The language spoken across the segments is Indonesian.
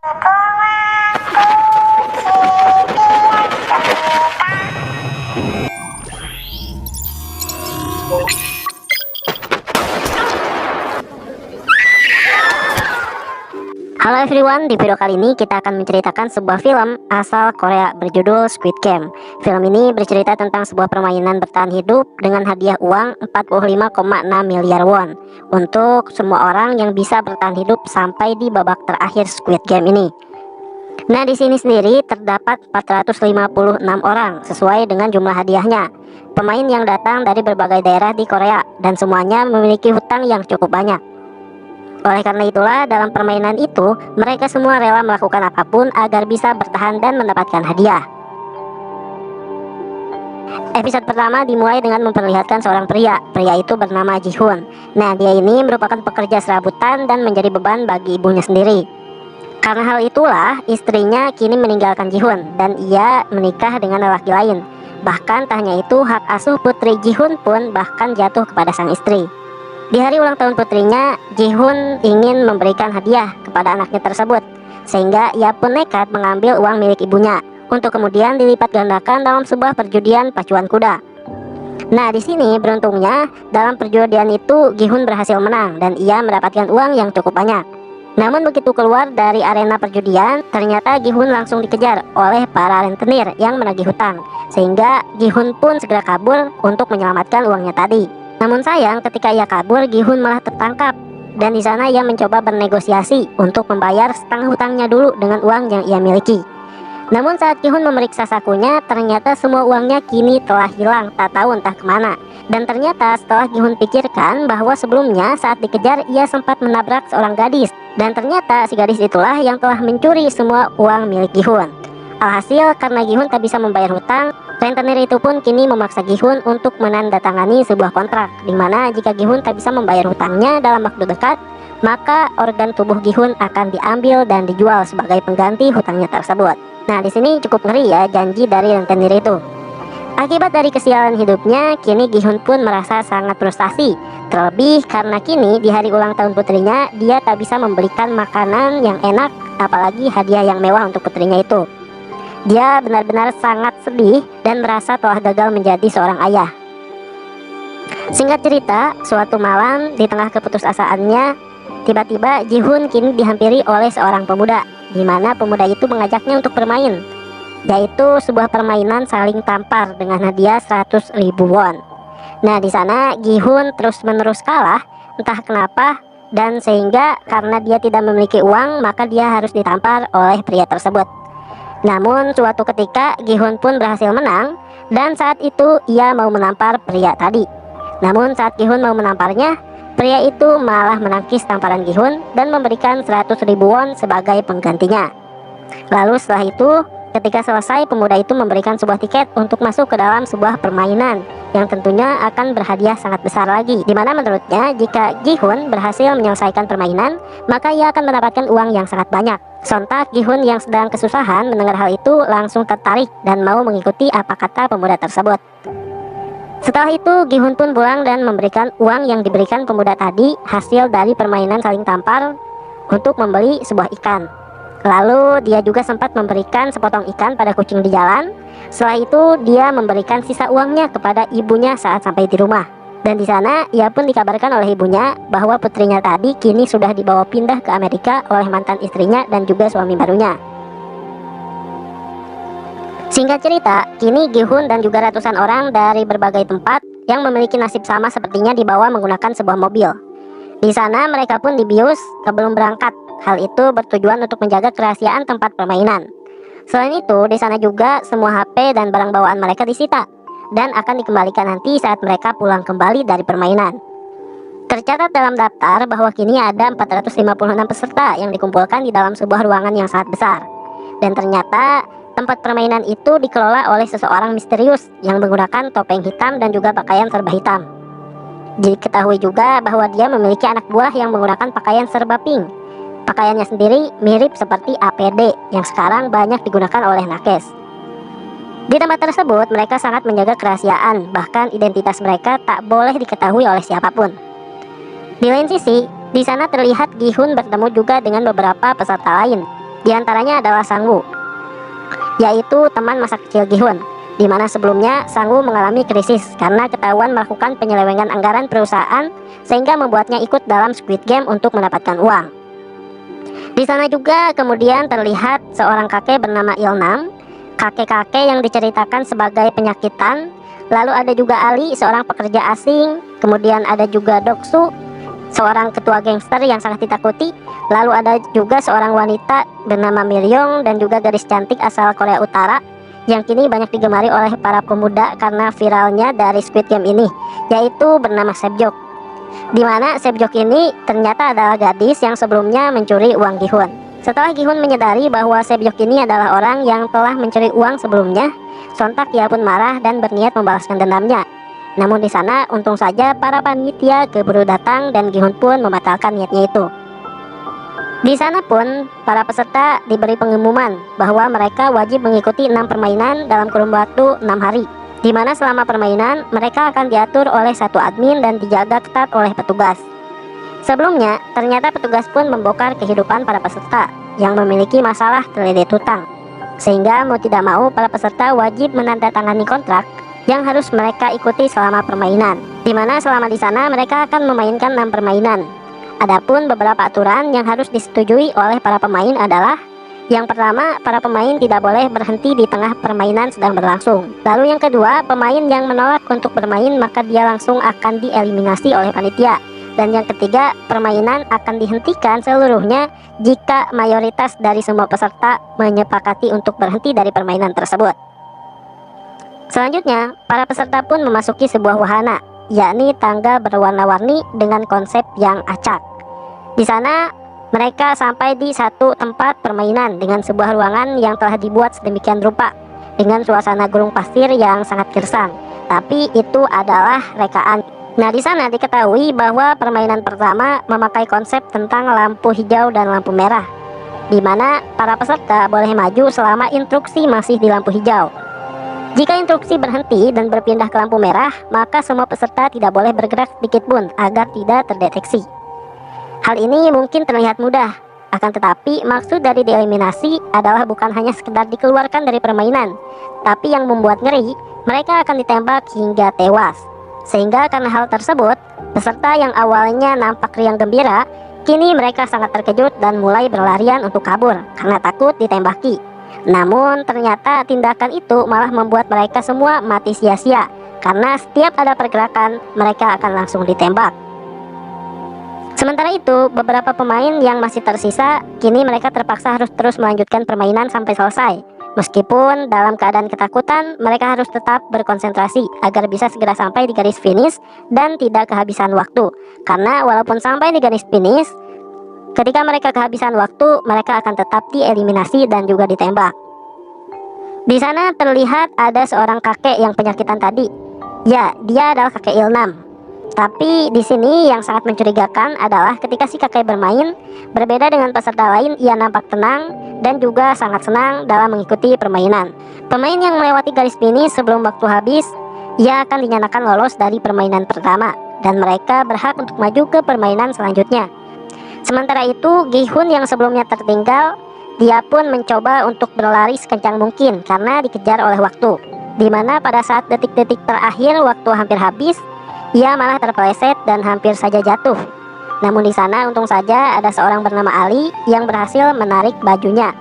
Halo everyone, di video kali ini kita akan menceritakan sebuah film asal Korea berjudul Squid Game. Film ini bercerita tentang sebuah permainan bertahan hidup dengan hadiah uang 45,6 miliar won untuk semua orang yang bisa bertahan hidup sampai di babak terakhir Squid Game ini. Nah, di sini sendiri terdapat 456 orang sesuai dengan jumlah hadiahnya. Pemain yang datang dari berbagai daerah di Korea dan semuanya memiliki hutang yang cukup banyak. Oleh karena itulah, dalam permainan itu, mereka semua rela melakukan apapun agar bisa bertahan dan mendapatkan hadiah. Episode pertama dimulai dengan memperlihatkan seorang pria. Pria itu bernama Ji-hoon. Nah, dia ini merupakan pekerja serabutan dan menjadi beban bagi ibunya sendiri. Karena hal itulah, istrinya kini meninggalkan Ji-hoon dan ia menikah dengan lelaki lain. Bahkan tak hanya itu, hak asuh putri Ji-hoon pun bahkan jatuh kepada sang istri. Di hari ulang tahun putrinya, Ji-hoon ingin memberikan hadiah kepada anaknya tersebut, sehingga ia pun nekat mengambil uang milik ibunya untuk kemudian dilipat gandakan dalam sebuah perjudian pacuan kuda. Nah, di sini beruntungnya dalam perjudian itu Ji-hoon berhasil menang dan ia mendapatkan uang yang cukup banyak. Namun begitu keluar dari arena perjudian, ternyata Ji-hoon langsung dikejar oleh para rentenir yang menagih hutang, sehingga Ji-hoon pun segera kabur untuk menyelamatkan uangnya tadi. Namun sayang, ketika ia kabur, Ji-hoon malah tertangkap dan di sana ia mencoba bernegosiasi untuk membayar setengah hutangnya dulu dengan uang yang ia miliki. Namun saat Ji-hoon memeriksa sakunya, ternyata semua uangnya kini telah hilang, tak tahu entah kemana. Dan ternyata setelah Ji-hoon pikirkan bahwa sebelumnya saat dikejar ia sempat menabrak seorang gadis, dan ternyata si gadis itulah yang telah mencuri semua uang milik Ji-hoon. Alhasil, karena Ji-hoon tak bisa membayar hutang, rentenir itu pun kini memaksa Ji-hoon untuk menandatangani sebuah kontrak, di mana jika Ji-hoon tak bisa membayar hutangnya dalam waktu dekat, maka organ tubuh Ji-hoon akan diambil dan dijual sebagai pengganti hutangnya tersebut. Nah, di sini cukup ngeri ya janji dari rentenir itu. Akibat dari kesialan hidupnya, kini Ji-hoon pun merasa sangat frustasi. Terlebih karena kini di hari ulang tahun putrinya, dia tak bisa memberikan makanan yang enak, apalagi hadiah yang mewah untuk putrinya itu. Dia benar-benar sangat sedih dan merasa telah gagal menjadi seorang ayah. Singkat cerita, suatu malam di tengah keputusasaannya, tiba-tiba Ji-hoon kini dihampiri oleh seorang pemuda, di mana pemuda itu mengajaknya untuk bermain, yaitu sebuah permainan saling tampar dengan hadiah 100.000 won. Nah, di sana Ji-hoon terus-menerus kalah, entah kenapa, dan sehingga karena dia tidak memiliki uang, maka dia harus ditampar oleh pria tersebut. Namun suatu ketika Ji-hoon pun berhasil menang dan saat itu ia mau menampar pria tadi. Namun saat Ji-hoon mau menamparnya, pria itu malah menangkis tamparan Ji-hoon dan memberikan 100.000 won sebagai penggantinya. Lalu setelah itu, ketika selesai, pemuda itu memberikan sebuah tiket untuk masuk ke dalam sebuah permainan yang tentunya akan berhadiah sangat besar lagi, dimana menurutnya jika Ji-hoon berhasil menyelesaikan permainan, maka ia akan mendapatkan uang yang sangat banyak. Sontak Ji-hoon yang sedang kesusahan mendengar hal itu langsung tertarik dan mau mengikuti apa kata pemuda tersebut. Setelah itu Ji-hoon pun pulang dan memberikan uang yang diberikan pemuda tadi hasil dari permainan saling tampar untuk membeli sebuah ikan. Lalu dia juga sempat memberikan sepotong ikan pada kucing di jalan. Setelah itu dia memberikan sisa uangnya kepada ibunya saat sampai di rumah. Dan di sana ia pun dikabarkan oleh ibunya bahwa putrinya tadi kini sudah dibawa pindah ke Amerika oleh mantan istrinya dan juga suami barunya. Singkat cerita, kini Ji-hoon dan juga ratusan orang dari berbagai tempat yang memiliki nasib sama sepertinya dibawa menggunakan sebuah mobil. Di sana mereka pun dibius sebelum berangkat. Hal itu bertujuan untuk menjaga kerahasiaan tempat permainan. Selain itu, di sana juga semua HP dan barang bawaan mereka disita dan akan dikembalikan nanti saat mereka pulang kembali dari permainan. Tercatat dalam daftar bahwa kini ada 456 peserta yang dikumpulkan di dalam sebuah ruangan yang sangat besar. Dan ternyata tempat permainan itu dikelola oleh seseorang misterius yang menggunakan topeng hitam dan juga pakaian serba hitam. Diketahui juga bahwa dia memiliki anak buah yang menggunakan pakaian serba pink. Pakaiannya sendiri mirip seperti APD yang sekarang banyak digunakan oleh nakes. Di tempat tersebut mereka sangat menjaga kerahasiaan, bahkan identitas mereka tak boleh diketahui oleh siapapun. Di lain sisi, di sana terlihat Ji-hoon bertemu juga dengan beberapa peserta lain. Di antaranya adalah Sang-woo, yaitu teman masa kecil Gi-hun, di mana sebelumnya Sang-woo mengalami krisis karena ketahuan melakukan penyelewengan anggaran perusahaan sehingga membuatnya ikut dalam Squid Game untuk mendapatkan uang. Di sana juga kemudian terlihat seorang kakek bernama Il-nam, kakek-kakek yang diceritakan sebagai penyakitan. Lalu ada juga Ali, seorang pekerja asing. Kemudian ada juga Doksu, seorang ketua gangster yang sangat ditakuti. Lalu ada juga seorang wanita bernama Miryong dan juga gadis cantik asal Korea Utara yang kini banyak digemari oleh para pemuda karena viralnya dari Squid Game ini, yaitu bernama Sebjok. Di mana Sebjok ini ternyata adalah gadis yang sebelumnya mencuri uang Gi-hun. Setelah Gi-hun menyadari bahwa Sebjok ini adalah orang yang telah mencuri uang sebelumnya, sontak ia pun marah dan berniat membalaskan dendamnya. Namun di sana untung saja para panitia keburu datang dan Gi-hun pun membatalkan niatnya itu. Di sana pun para peserta diberi pengumuman bahwa mereka wajib mengikuti 6 permainan dalam kurun waktu 6 hari. Di mana selama permainan mereka akan diatur oleh satu admin dan dijaga ketat oleh petugas. Sebelumnya, ternyata petugas pun membongkar kehidupan para peserta yang memiliki masalah terlilit hutang. Sehingga mau tidak mau para peserta wajib menandatangani kontrak yang harus mereka ikuti selama permainan. Di mana selama di sana mereka akan memainkan 6 permainan. Adapun beberapa aturan yang harus disetujui oleh para pemain adalah: yang pertama, para pemain tidak boleh berhenti di tengah permainan sedang berlangsung. Lalu yang kedua, pemain yang menolak untuk bermain maka dia langsung akan dieliminasi oleh panitia. Dan yang ketiga, permainan akan dihentikan seluruhnya jika mayoritas dari semua peserta menyepakati untuk berhenti dari permainan tersebut. Selanjutnya, para peserta pun memasuki sebuah wahana, yakni tangga berwarna-warni dengan konsep yang acak. Di sana mereka sampai di satu tempat permainan dengan sebuah ruangan yang telah dibuat sedemikian rupa dengan suasana gurun pasir yang sangat gersang. Tapi itu adalah rekaan. Nah, di sana diketahui bahwa permainan pertama memakai konsep tentang lampu hijau dan lampu merah, di mana para peserta boleh maju selama instruksi masih di lampu hijau. Jika instruksi berhenti dan berpindah ke lampu merah, maka semua peserta tidak boleh bergerak sedikit pun agar tidak terdeteksi. Hal ini mungkin terlihat mudah, akan tetapi maksud dari dieliminasi adalah bukan hanya sekedar dikeluarkan dari permainan, tapi yang membuat ngeri, mereka akan ditembak hingga tewas. Sehingga karena hal tersebut, peserta yang awalnya nampak riang gembira, kini mereka sangat terkejut dan mulai berlarian untuk kabur karena takut ditembaki. Namun ternyata tindakan itu malah membuat mereka semua mati sia-sia, karena setiap ada pergerakan, mereka akan langsung ditembak. Sementara itu, beberapa pemain yang masih tersisa, kini mereka terpaksa harus terus melanjutkan permainan sampai selesai. Meskipun dalam keadaan ketakutan, mereka harus tetap berkonsentrasi agar bisa segera sampai di garis finish dan tidak kehabisan waktu. Karena walaupun sampai di garis finish, ketika mereka kehabisan waktu, mereka akan tetap dieliminasi dan juga ditembak. Di sana terlihat ada seorang kakek yang penyakitan tadi. Ya, dia adalah kakek Il-nam. Tapi di sini yang sangat mencurigakan adalah ketika si kakek bermain, berbeda dengan peserta lain, ia nampak tenang dan juga sangat senang dalam mengikuti permainan. Pemain yang melewati garis finish sebelum waktu habis, ia akan dinyatakan lolos dari permainan pertama dan mereka berhak untuk maju ke permainan selanjutnya. Sementara itu, Gi-hun yang sebelumnya tertinggal, dia pun mencoba untuk berlari sekencang mungkin karena dikejar oleh waktu. Dimana pada saat detik-detik terakhir waktu hampir habis, ia malah terpeleset dan hampir saja jatuh. Namun di sana untung saja ada seorang bernama Ali yang berhasil menarik bajunya,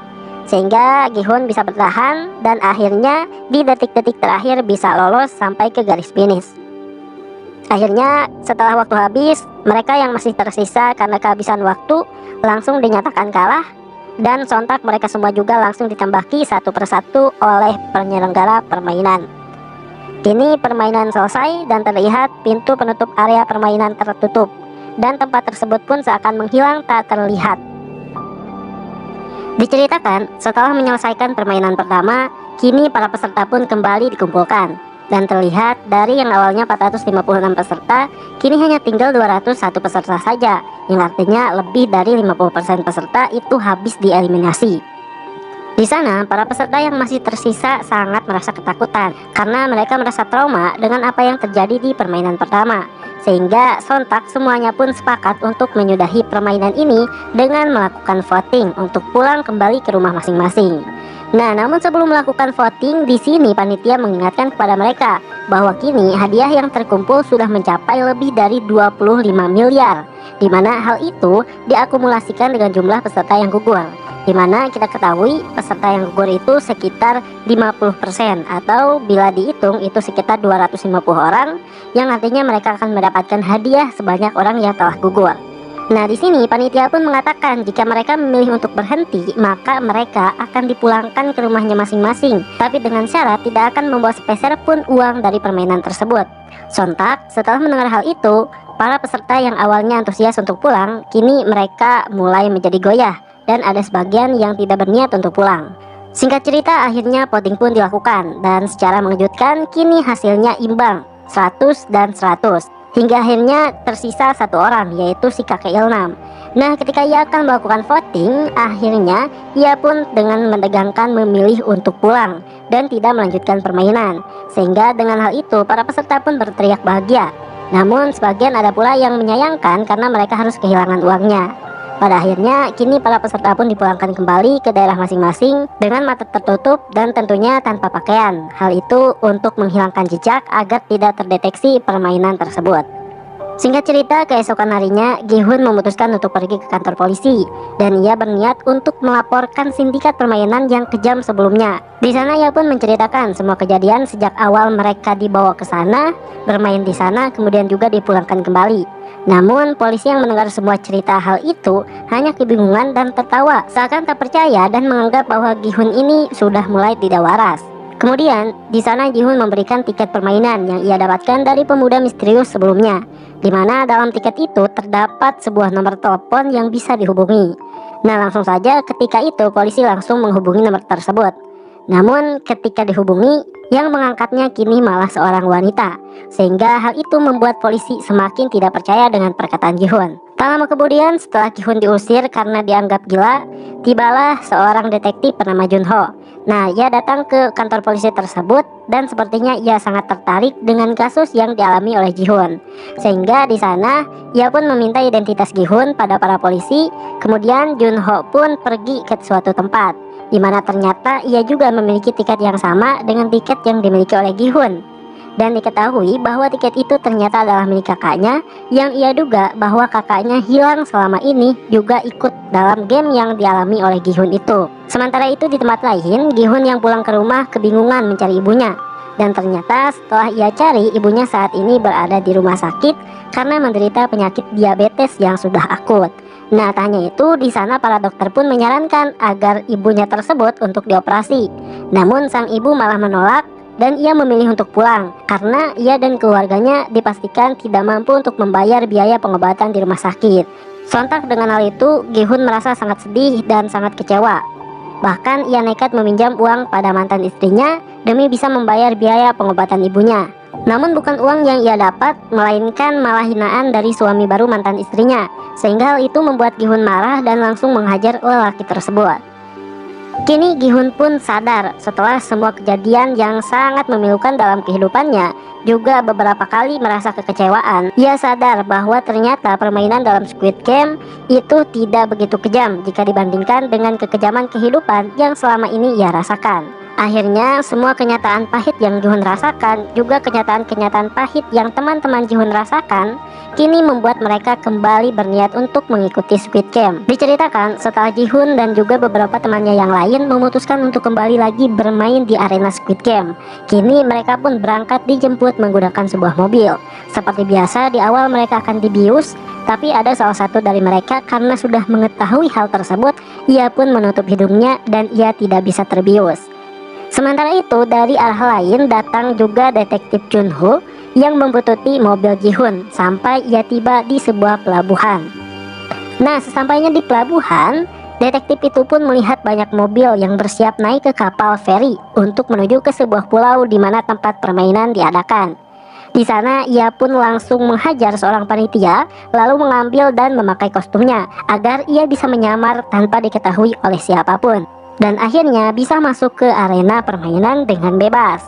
sehingga Gi-hun bisa bertahan dan akhirnya di detik-detik terakhir bisa lolos sampai ke garis finish. Akhirnya setelah waktu habis, mereka yang masih tersisa karena kehabisan waktu langsung dinyatakan kalah dan sontak mereka semua juga langsung ditembaki satu persatu oleh penyelenggara permainan. Kini permainan selesai dan terlihat pintu penutup area permainan tertutup dan tempat tersebut pun seakan menghilang tak terlihat. Diceritakan setelah menyelesaikan permainan pertama, kini para peserta pun kembali dikumpulkan dan terlihat dari yang awalnya 456 peserta, kini hanya tinggal 201 peserta saja, yang artinya lebih dari 50% peserta itu habis dieliminasi. Di sana, para peserta yang masih tersisa sangat merasa ketakutan karena mereka merasa trauma dengan apa yang terjadi di permainan pertama. Sehingga sontak semuanya pun sepakat untuk menyudahi permainan ini dengan melakukan voting untuk pulang kembali ke rumah masing-masing. Nah, namun sebelum melakukan voting, di sini panitia mengingatkan kepada mereka bahwa kini hadiah yang terkumpul sudah mencapai lebih dari 25 miliar, di mana hal itu diakumulasikan dengan jumlah peserta yang gugur. Di mana kita ketahui peserta yang gugur itu sekitar 50%, atau bila dihitung itu sekitar 250 orang, yang nantinya mereka akan mendapatkan hadiah sebanyak orang yang telah gugur. Nah, di sini panitia pun mengatakan jika mereka memilih untuk berhenti, maka mereka akan dipulangkan ke rumahnya masing-masing, tapi dengan syarat tidak akan membawa sepeser pun uang dari permainan tersebut. Sontak setelah mendengar hal itu, para peserta yang awalnya antusias untuk pulang, kini mereka mulai menjadi goyah dan ada sebagian yang tidak berniat untuk pulang. Singkat cerita, akhirnya voting pun dilakukan dan secara mengejutkan kini hasilnya imbang 100 dan 100. Hingga akhirnya tersisa satu orang, yaitu si kakek Ilnam. Nah, ketika ia akan melakukan voting, akhirnya ia pun dengan menegangkan memilih untuk pulang dan tidak melanjutkan permainan. Sehingga dengan hal itu para peserta pun berteriak bahagia. Namun sebagian ada pula yang menyayangkan karena mereka harus kehilangan uangnya. Pada akhirnya, kini para peserta pun dipulangkan kembali ke daerah masing-masing dengan mata tertutup dan tentunya tanpa pakaian. Hal itu untuk menghilangkan jejak agar tidak terdeteksi permainan tersebut. Singkat cerita, keesokan harinya Gi-hun memutuskan untuk pergi ke kantor polisi dan ia berniat untuk melaporkan sindikat permainan yang kejam sebelumnya. Di sana ia pun menceritakan semua kejadian sejak awal mereka dibawa ke sana, bermain di sana, kemudian juga dipulangkan kembali. Namun polisi yang mendengar semua cerita hal itu hanya kebingungan dan tertawa, seakan tak percaya dan menganggap bahwa Gi-hun ini sudah mulai tidak waras. Kemudian di sana Gi-hun memberikan tiket permainan yang ia dapatkan dari pemuda misterius sebelumnya, di mana dalam tiket itu terdapat sebuah nomor telepon yang bisa dihubungi. Nah, langsung saja ketika itu polisi langsung menghubungi nomor tersebut. Namun ketika dihubungi, yang mengangkatnya kini malah seorang wanita, sehingga hal itu membuat polisi semakin tidak percaya dengan perkataan Gi-hun. Tak lama kemudian setelah Gi-hun diusir karena dianggap gila, tibalah seorang detektif bernama Junho. Nah, ia datang ke kantor polisi tersebut dan sepertinya ia sangat tertarik dengan kasus yang dialami oleh Gi-hun. Sehingga di sana ia pun meminta identitas Gi-hun pada para polisi. Kemudian Junho pun pergi ke suatu tempat, di mana ternyata ia juga memiliki tiket yang sama dengan tiket yang dimiliki oleh Gi-hun. Dan diketahui bahwa tiket itu ternyata adalah milik kakaknya, yang ia duga bahwa kakaknya hilang selama ini juga ikut dalam game yang dialami oleh Gi-hun itu. Sementara itu di tempat lain, Gi-hun yang pulang ke rumah kebingungan mencari ibunya. Dan ternyata setelah ia cari, ibunya saat ini berada di rumah sakit karena menderita penyakit diabetes yang sudah akut. Nah, tak hanya itu, di sana para dokter pun menyarankan agar ibunya tersebut untuk dioperasi. Namun sang ibu malah menolak dan ia memilih untuk pulang karena ia dan keluarganya dipastikan tidak mampu untuk membayar biaya pengobatan di rumah sakit. Sontak dengan hal itu, Gi-hun merasa sangat sedih dan sangat kecewa. Bahkan ia nekat meminjam uang pada mantan istrinya demi bisa membayar biaya pengobatan ibunya. Namun bukan uang yang ia dapat, melainkan malah hinaan dari suami baru mantan istrinya. Sehingga hal itu membuat Gi-hun marah dan langsung menghajar lelaki tersebut. Kini Gi-hun pun sadar setelah semua kejadian yang sangat memilukan dalam kehidupannya, juga beberapa kali merasa kekecewaan. Ia sadar bahwa ternyata permainan dalam Squid Game itu tidak begitu kejam jika dibandingkan dengan kekejaman kehidupan yang selama ini ia rasakan. Akhirnya semua kenyataan pahit yang Gi-hun rasakan, juga kenyataan-kenyataan pahit yang teman-teman Gi-hun rasakan, kini membuat mereka kembali berniat untuk mengikuti Squid Game. Diceritakan setelah Gi-hun dan juga beberapa temannya yang lain memutuskan untuk kembali lagi bermain di arena Squid Game, kini mereka pun berangkat dijemput menggunakan sebuah mobil. Seperti biasa, di awal mereka akan dibius, tapi ada salah satu dari mereka karena sudah mengetahui hal tersebut, ia pun menutup hidungnya dan ia tidak bisa terbius. Sementara itu, dari arah lain datang juga detektif Junho yang membuntuti mobil Gi-hun sampai ia tiba di sebuah pelabuhan. Nah, sesampainya di pelabuhan, detektif itu pun melihat banyak mobil yang bersiap naik ke kapal feri untuk menuju ke sebuah pulau di mana tempat permainan diadakan. Di sana ia pun langsung menghajar seorang panitia, lalu mengambil dan memakai kostumnya agar ia bisa menyamar tanpa diketahui oleh siapapun. dan akhirnya bisa masuk ke arena permainan dengan bebas.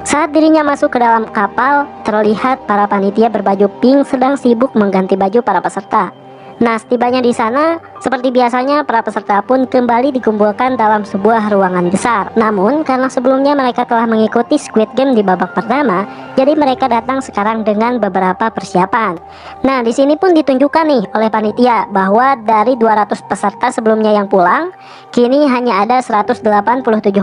Saat dirinya masuk ke dalam kapal, terlihat para panitia berbaju pink sedang sibuk mengganti baju para peserta. Nah, setibanya di sana, seperti biasanya para peserta pun kembali dikumpulkan dalam sebuah ruangan besar. Namun, karena sebelumnya mereka telah mengikuti Squid Game di babak pertama, jadi mereka datang sekarang dengan beberapa persiapan. Nah, di sini pun ditunjukkan nih oleh panitia bahwa dari 200 peserta sebelumnya yang pulang, kini hanya ada 187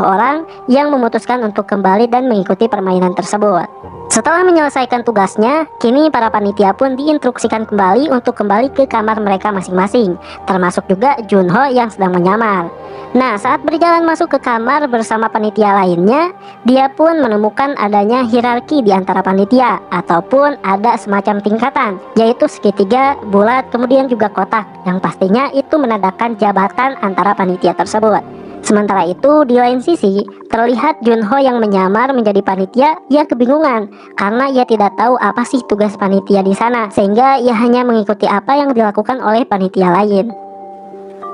orang yang memutuskan untuk kembali dan mengikuti permainan tersebut. Setelah menyelesaikan tugasnya, kini para panitia pun diinstruksikan kembali untuk kembali ke kamar mereka masing-masing, termasuk juga Junho yang sedang menyamar. Nah, saat berjalan masuk ke kamar bersama panitia lainnya, dia pun menemukan adanya hierarki di antara panitia, ataupun ada semacam tingkatan, yaitu segitiga, bulat, kemudian juga kotak, yang pastinya itu menandakan jabatan antara panitia tersebut. Sementara itu, di lain sisi, terlihat Junho yang menyamar menjadi panitia, ia kebingungan karena ia tidak tahu apa sih tugas panitia di sana, sehingga ia hanya mengikuti apa yang dilakukan oleh panitia lain.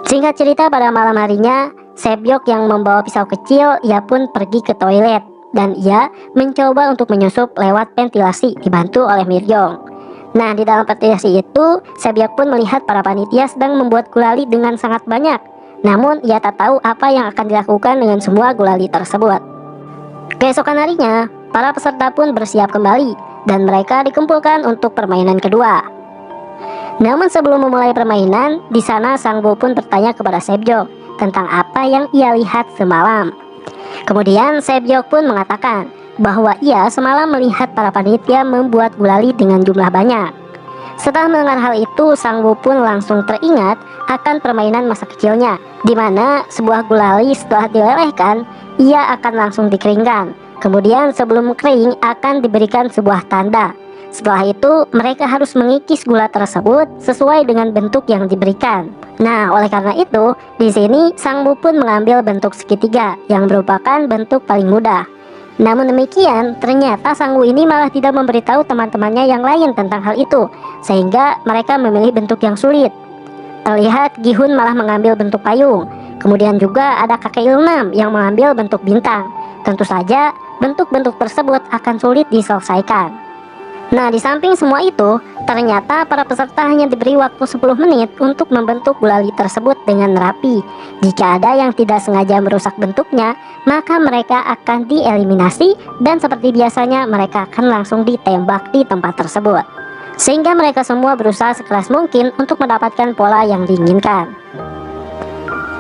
Singkat cerita, pada malam harinya, Sebyok yang membawa pisau kecil, ia pun pergi ke toilet dan ia mencoba untuk menyusup lewat ventilasi dibantu oleh Miryong. Nah, di dalam ventilasi itu, Sebyok pun melihat para panitia sedang membuat gulali dengan sangat banyak. Namun, ia tak tahu apa yang akan dilakukan dengan semua gulali tersebut. Keesokan harinya, para peserta pun bersiap kembali, dan mereka dikumpulkan untuk permainan kedua. Namun sebelum memulai permainan, di sana Sang Woo pun bertanya kepada Sebyok tentang apa yang ia lihat semalam. Kemudian Sebyok pun mengatakan bahwa ia semalam melihat para panitia membuat gulali dengan jumlah banyak. Setelah mendengar hal itu, Sang Woo pun langsung teringat akan permainan masa kecilnya, di mana sebuah gulali setelah dilelehkan, ia akan langsung dikeringkan. Kemudian sebelum kering akan diberikan sebuah tanda. Setelah itu, mereka harus mengikis gula tersebut sesuai dengan bentuk yang diberikan. Nah, oleh karena itu, di sini Sang Woo pun mengambil bentuk segitiga yang merupakan bentuk paling mudah. Namun demikian, ternyata Sang Woo ini malah tidak memberitahu teman-temannya yang lain tentang hal itu, sehingga mereka memilih bentuk yang sulit. Terlihat Gi-hun malah mengambil bentuk payung. Kemudian juga ada kakek Ilnam yang mengambil bentuk bintang. Tentu saja, bentuk-bentuk tersebut akan sulit diselesaikan. Nah, di samping semua itu, ternyata para peserta hanya diberi waktu 10 menit untuk membentuk gulali tersebut dengan rapi. Jika ada yang tidak sengaja merusak bentuknya, maka mereka akan dieliminasi dan seperti biasanya mereka akan langsung ditembak di tempat tersebut. Sehingga mereka semua berusaha sekeras mungkin untuk mendapatkan pola yang diinginkan.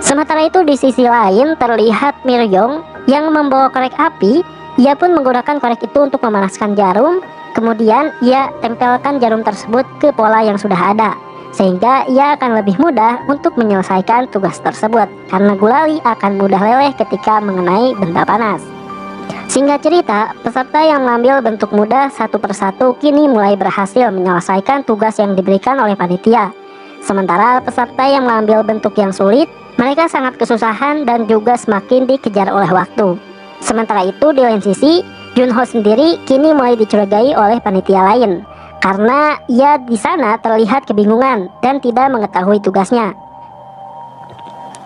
Sementara itu di sisi lain terlihat Miryong yang membawa korek api. Ia pun menggunakan korek itu untuk memanaskan jarum. Kemudian ia tempelkan jarum tersebut ke pola yang sudah ada, sehingga ia akan lebih mudah untuk menyelesaikan tugas tersebut, karena gulali akan mudah leleh ketika mengenai benda panas. Singkat cerita, peserta yang mengambil bentuk mudah satu persatu kini mulai berhasil menyelesaikan tugas yang diberikan oleh panitia. Sementara peserta yang mengambil bentuk yang sulit, mereka sangat kesusahan dan juga semakin dikejar oleh waktu. Sementara itu di lain sisi, Junho sendiri kini mulai dicurigai oleh panitia lain karena ia di sana terlihat kebingungan dan tidak mengetahui tugasnya.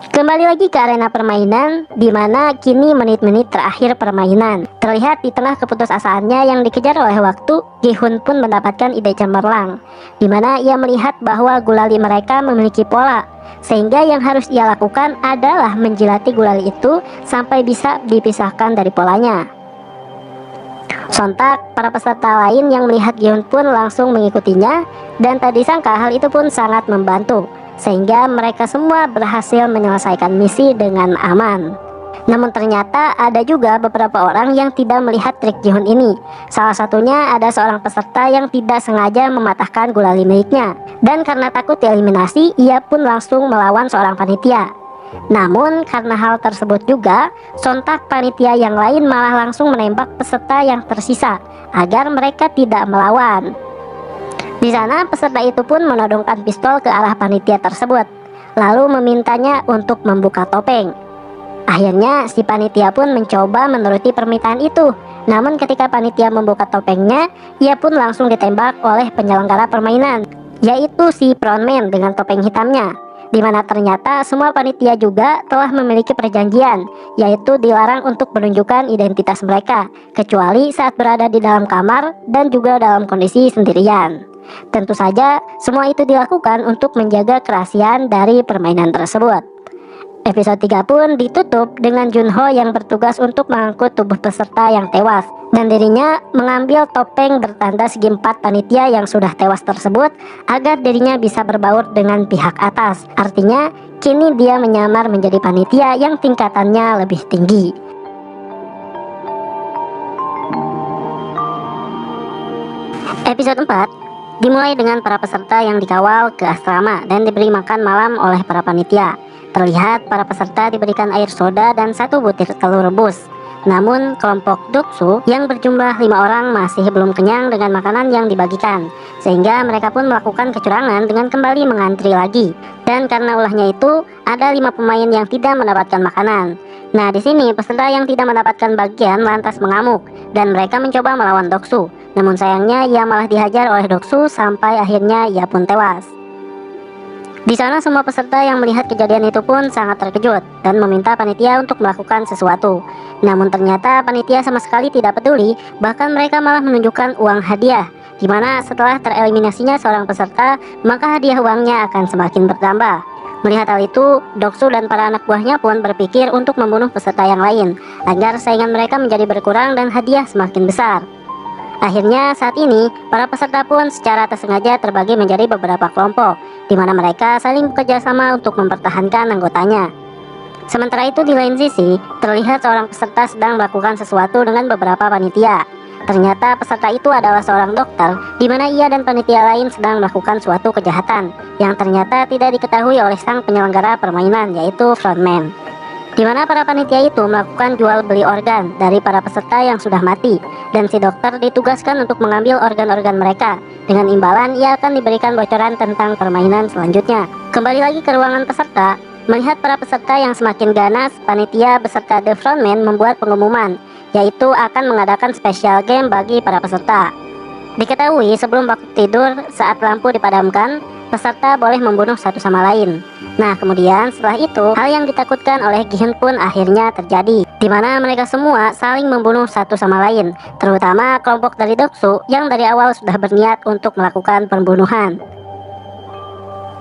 Kembali lagi ke arena permainan, di mana kini menit-menit terakhir permainan. Terlihat di tengah keputusasaannya yang dikejar oleh waktu, Gi-hun pun mendapatkan ide cemerlang, di mana ia melihat bahwa gulali mereka memiliki pola, sehingga yang harus ia lakukan adalah menjilati gulali itu sampai bisa dipisahkan dari polanya. Sontak, para peserta lain yang melihat Gi-hun pun langsung mengikutinya, dan tak disangka hal itu pun sangat membantu, sehingga mereka semua berhasil menyelesaikan misi dengan aman. Namun ternyata ada juga beberapa orang yang tidak melihat trik Gi-hun ini. Salah satunya ada seorang peserta yang tidak sengaja mematahkan gulali miliknya, dan karena takut dieliminasi, ia pun langsung melawan seorang panitia. Namun karena hal tersebut juga, sontak panitia yang lain malah langsung menembak peserta yang tersisa agar mereka tidak melawan. Di sana peserta itu pun menodongkan pistol ke arah panitia tersebut, lalu memintanya untuk membuka topeng. Akhirnya si panitia pun mencoba menuruti permintaan itu. Namun ketika panitia membuka topengnya, ia pun langsung ditembak oleh penyelenggara permainan, yaitu si frontman dengan topeng hitamnya. di mana ternyata semua panitia juga telah memiliki perjanjian, yaitu dilarang untuk menunjukkan identitas mereka, kecuali saat berada di dalam kamar dan juga dalam kondisi sendirian. Tentu saja, semua itu dilakukan untuk menjaga kerahasiaan dari permainan tersebut. Episode 3 pun ditutup dengan Junho yang bertugas untuk mengangkut tubuh peserta yang tewas, dan dirinya mengambil topeng bertanda segi 4 panitia yang sudah tewas tersebut agar dirinya bisa berbaur dengan pihak atas. Artinya, kini dia menyamar menjadi panitia yang tingkatannya lebih tinggi. Episode 4 dimulai dengan para peserta yang dikawal ke asrama dan diberi makan malam oleh para panitia. Terlihat para peserta diberikan air soda dan 1 butir telur rebus. Namun kelompok Doksu yang berjumlah 5 orang masih belum kenyang dengan makanan yang dibagikan, sehingga mereka pun melakukan kecurangan dengan kembali mengantri lagi. Dan karena ulahnya itu, ada 5 pemain yang tidak mendapatkan makanan. Nah, di sini peserta yang tidak mendapatkan bagian lantas mengamuk dan mereka mencoba melawan Doksu. Namun sayangnya ia malah dihajar oleh Doksu sampai akhirnya ia pun tewas. Di sana semua peserta yang melihat kejadian itu pun sangat terkejut dan meminta panitia untuk melakukan sesuatu. Namun ternyata panitia sama sekali tidak peduli, bahkan mereka malah menunjukkan uang hadiah, di mana setelah tereliminasinya seorang peserta, maka hadiah uangnya akan semakin bertambah. Melihat hal itu, Doksu dan para anak buahnya pun berpikir untuk membunuh peserta yang lain, agar saingan mereka menjadi berkurang dan hadiah semakin besar. Akhirnya saat ini, para peserta pun secara tersengaja terbagi menjadi beberapa kelompok, di mana mereka saling bekerja sama untuk mempertahankan anggotanya. Sementara itu di lain sisi, terlihat seorang peserta sedang melakukan sesuatu dengan beberapa panitia. Ternyata peserta itu adalah seorang dokter, di mana ia dan panitia lain sedang melakukan suatu kejahatan, yang ternyata tidak diketahui oleh sang penyelenggara permainan, yaitu frontman. Di mana para panitia itu melakukan jual beli organ dari para peserta yang sudah mati, dan si dokter ditugaskan untuk mengambil organ-organ mereka. Dengan imbalan ia akan diberikan bocoran tentang permainan selanjutnya. Kembali lagi ke ruangan peserta, melihat para peserta yang semakin ganas, panitia beserta The Frontman membuat pengumuman, yaitu akan mengadakan special game bagi para peserta. Diketahui sebelum waktu tidur saat lampu dipadamkan, peserta boleh membunuh satu sama lain. Nah, kemudian setelah itu, hal yang ditakutkan oleh Gi-hun pun akhirnya terjadi, di mana mereka semua saling membunuh satu sama lain, terutama kelompok dari Doksu yang dari awal sudah berniat untuk melakukan pembunuhan.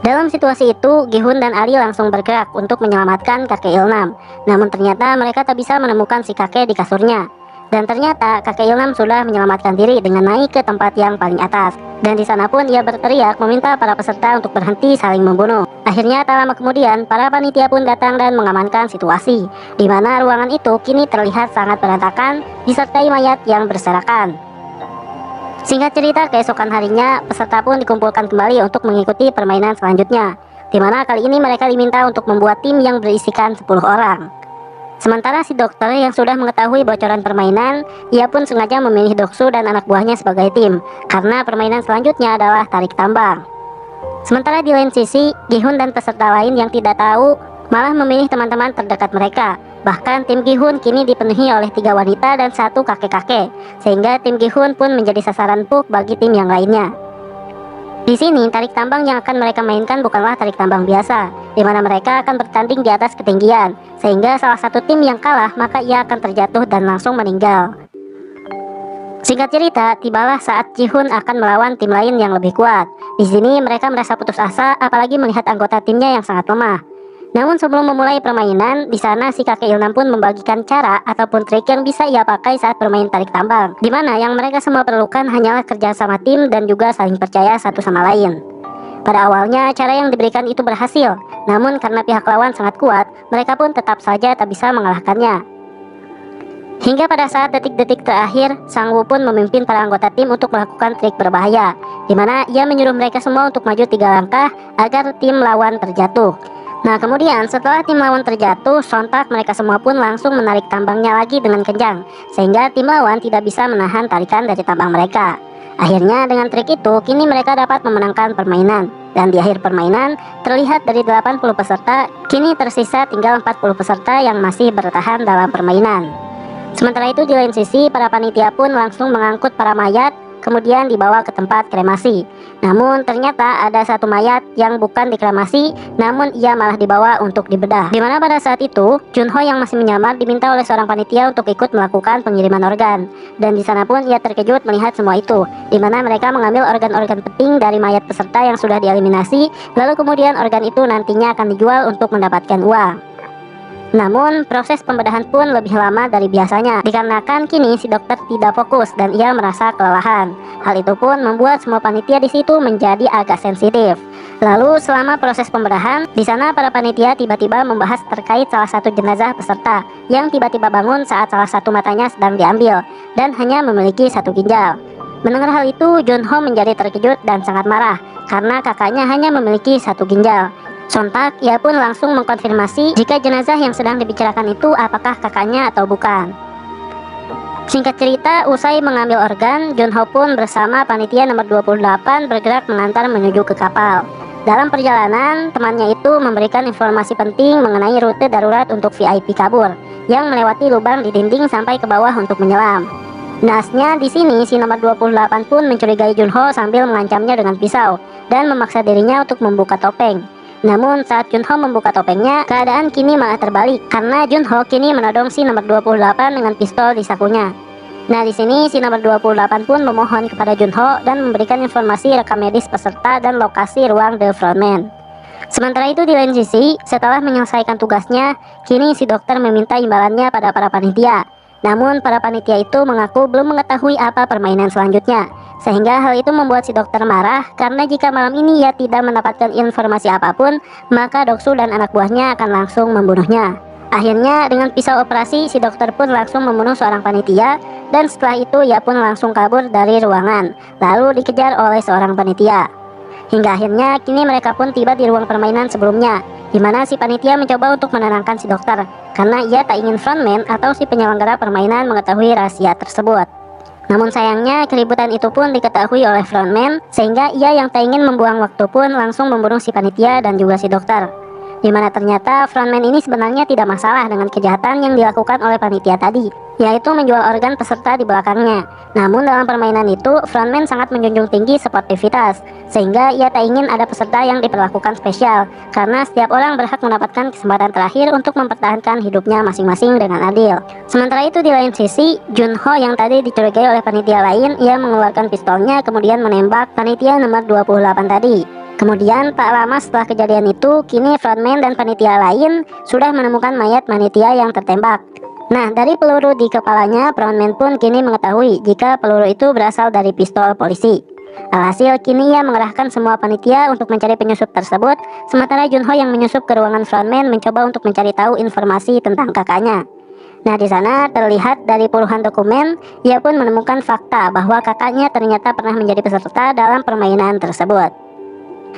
Dalam situasi itu, Gi-hun dan Ari langsung bergerak untuk menyelamatkan kakek Ilnam. Namun ternyata mereka tak bisa menemukan si kakek di kasurnya. Dan ternyata kakek Ilnam sudah menyelamatkan diri dengan naik ke tempat yang paling atas. Dan di sana pun ia berteriak meminta para peserta untuk berhenti saling membunuh. Akhirnya tak lama kemudian para panitia pun datang dan mengamankan situasi, di mana ruangan itu kini terlihat sangat berantakan disertai mayat yang berserakan. Singkat cerita, keesokan harinya peserta pun dikumpulkan kembali untuk mengikuti permainan selanjutnya, di mana kali ini mereka diminta untuk membuat tim yang berisikan 10 orang. Sementara si dokter yang sudah mengetahui bocoran permainan, ia pun sengaja memilih Doksu dan anak buahnya sebagai tim, karena permainan selanjutnya adalah tarik tambang. Sementara di lain sisi, Gi-hun dan peserta lain yang tidak tahu malah memilih teman-teman terdekat mereka. Bahkan tim Gi-hun kini dipenuhi oleh 3 wanita dan 1 kakek-kakek, sehingga tim Gi-hun pun menjadi sasaran empuk bagi tim yang lainnya. Di sini, tarik tambang yang akan mereka mainkan bukanlah tarik tambang biasa, di mana mereka akan bertanding di atas ketinggian, sehingga salah satu tim yang kalah maka ia akan terjatuh dan langsung meninggal. Singkat cerita, tibalah saat Ji-hun akan melawan tim lain yang lebih kuat. Di sini mereka merasa putus asa, apalagi melihat anggota timnya yang sangat lemah. Namun sebelum memulai permainan, di sana si kakek Ilnam pun membagikan cara ataupun trik yang bisa ia pakai saat bermain tarik tambang, di mana yang mereka semua perlukan hanyalah kerja sama tim dan juga saling percaya satu sama lain. Pada awalnya cara yang diberikan itu berhasil, namun karena pihak lawan sangat kuat, mereka pun tetap saja tak bisa mengalahkannya. Hingga pada saat detik-detik terakhir, Sang Woo pun memimpin para anggota tim untuk melakukan trik berbahaya, di mana ia menyuruh mereka semua untuk maju 3 langkah agar tim lawan terjatuh. Nah, kemudian setelah tim lawan terjatuh, sontak mereka semua pun langsung menarik tambangnya lagi dengan kencang, sehingga tim lawan tidak bisa menahan tarikan dari tambang mereka. Akhirnya dengan trik itu, kini mereka dapat memenangkan permainan. Dan di akhir permainan, terlihat dari 80 peserta, kini tersisa tinggal 40 peserta yang masih bertahan dalam permainan. Sementara itu di lain sisi, para panitia pun langsung mengangkut para mayat kemudian dibawa ke tempat kremasi. Namun ternyata ada satu mayat yang bukan dikremasi, namun ia malah dibawa untuk dibedah. Dimana pada saat itu Junho yang masih menyamar diminta oleh seorang panitia untuk ikut melakukan pengiriman organ. Dan di sana pun ia terkejut melihat semua itu, dimana mereka mengambil organ-organ penting dari mayat peserta yang sudah dieliminasi, lalu kemudian organ itu nantinya akan dijual untuk mendapatkan uang. Namun proses pembedahan pun lebih lama dari biasanya, dikarenakan kini si dokter tidak fokus dan ia merasa kelelahan. Hal itu pun membuat semua panitia di situ menjadi agak sensitif. Lalu selama proses pembedahan, di sana para panitia tiba-tiba membahas terkait salah satu jenazah peserta yang tiba-tiba bangun saat salah satu matanya sedang diambil dan hanya memiliki satu ginjal. Mendengar hal itu, Junho menjadi terkejut dan sangat marah karena kakaknya hanya memiliki satu ginjal. Sontak, ia pun langsung mengkonfirmasi jika jenazah yang sedang dibicarakan itu apakah kakaknya atau bukan. Singkat cerita, usai mengambil organ, Junho pun bersama panitia nomor 28 bergerak mengantar menuju ke kapal. Dalam perjalanan, temannya itu memberikan informasi penting mengenai rute darurat untuk VIP kabur yang melewati lubang di dinding sampai ke bawah untuk menyelam. Naasnya di sini si nomor 28 pun mencurigai Junho sambil mengancamnya dengan pisau dan memaksa dirinya untuk membuka topeng. Namun saat Junho membuka topengnya, keadaan kini malah terbalik karena Junho kini menodong si nomor 28 dengan pistol di sakunya. Nah, di sini si nomor 28 pun memohon kepada Junho dan memberikan informasi rekam medis peserta dan lokasi ruang The Frontman. Sementara itu di lain sisi, setelah menyelesaikan tugasnya, kini si dokter meminta imbalannya pada para panitia. Namun para panitia itu mengaku belum mengetahui apa permainan selanjutnya. Sehingga hal itu membuat si dokter marah karena jika malam ini ia tidak mendapatkan informasi apapun, maka Doksu dan anak buahnya akan langsung membunuhnya. Akhirnya dengan pisau operasi, si dokter pun langsung membunuh seorang panitia dan setelah itu ia pun langsung kabur dari ruangan, lalu dikejar oleh seorang panitia. Hingga akhirnya kini mereka pun tiba di ruang permainan sebelumnya, di mana si panitia mencoba untuk menenangkan si dokter karena ia tak ingin frontman atau si penyelenggara permainan mengetahui rahasia tersebut. Namun sayangnya keributan itu pun diketahui oleh frontman, sehingga ia yang tak ingin membuang waktu pun langsung membunuh si panitia dan juga si dokter. Dimana ternyata frontman ini sebenarnya tidak masalah dengan kejahatan yang dilakukan oleh panitia tadi, yaitu menjual organ peserta di belakangnya. Namun dalam permainan itu, frontman sangat menjunjung tinggi sportivitas, sehingga ia tak ingin ada peserta yang diperlakukan spesial, karena setiap orang berhak mendapatkan kesempatan terakhir untuk mempertahankan hidupnya masing-masing dengan adil. Sementara itu di lain sisi, Junho yang tadi dicurigai oleh panitia lain, ia mengeluarkan pistolnya kemudian menembak panitia nomor 28 tadi. Kemudian tak lama setelah kejadian itu, kini frontman dan panitia lain sudah menemukan mayat panitia yang tertembak. Nah, dari peluru di kepalanya, frontman pun kini mengetahui jika peluru itu berasal dari pistol polisi. Alhasil kini ia mengerahkan semua panitia untuk mencari penyusup tersebut, sementara Junho yang menyusup ke ruangan frontman mencoba untuk mencari tahu informasi tentang kakaknya. Nah, di sana terlihat dari puluhan dokumen, ia pun menemukan fakta bahwa kakaknya ternyata pernah menjadi peserta dalam permainan tersebut.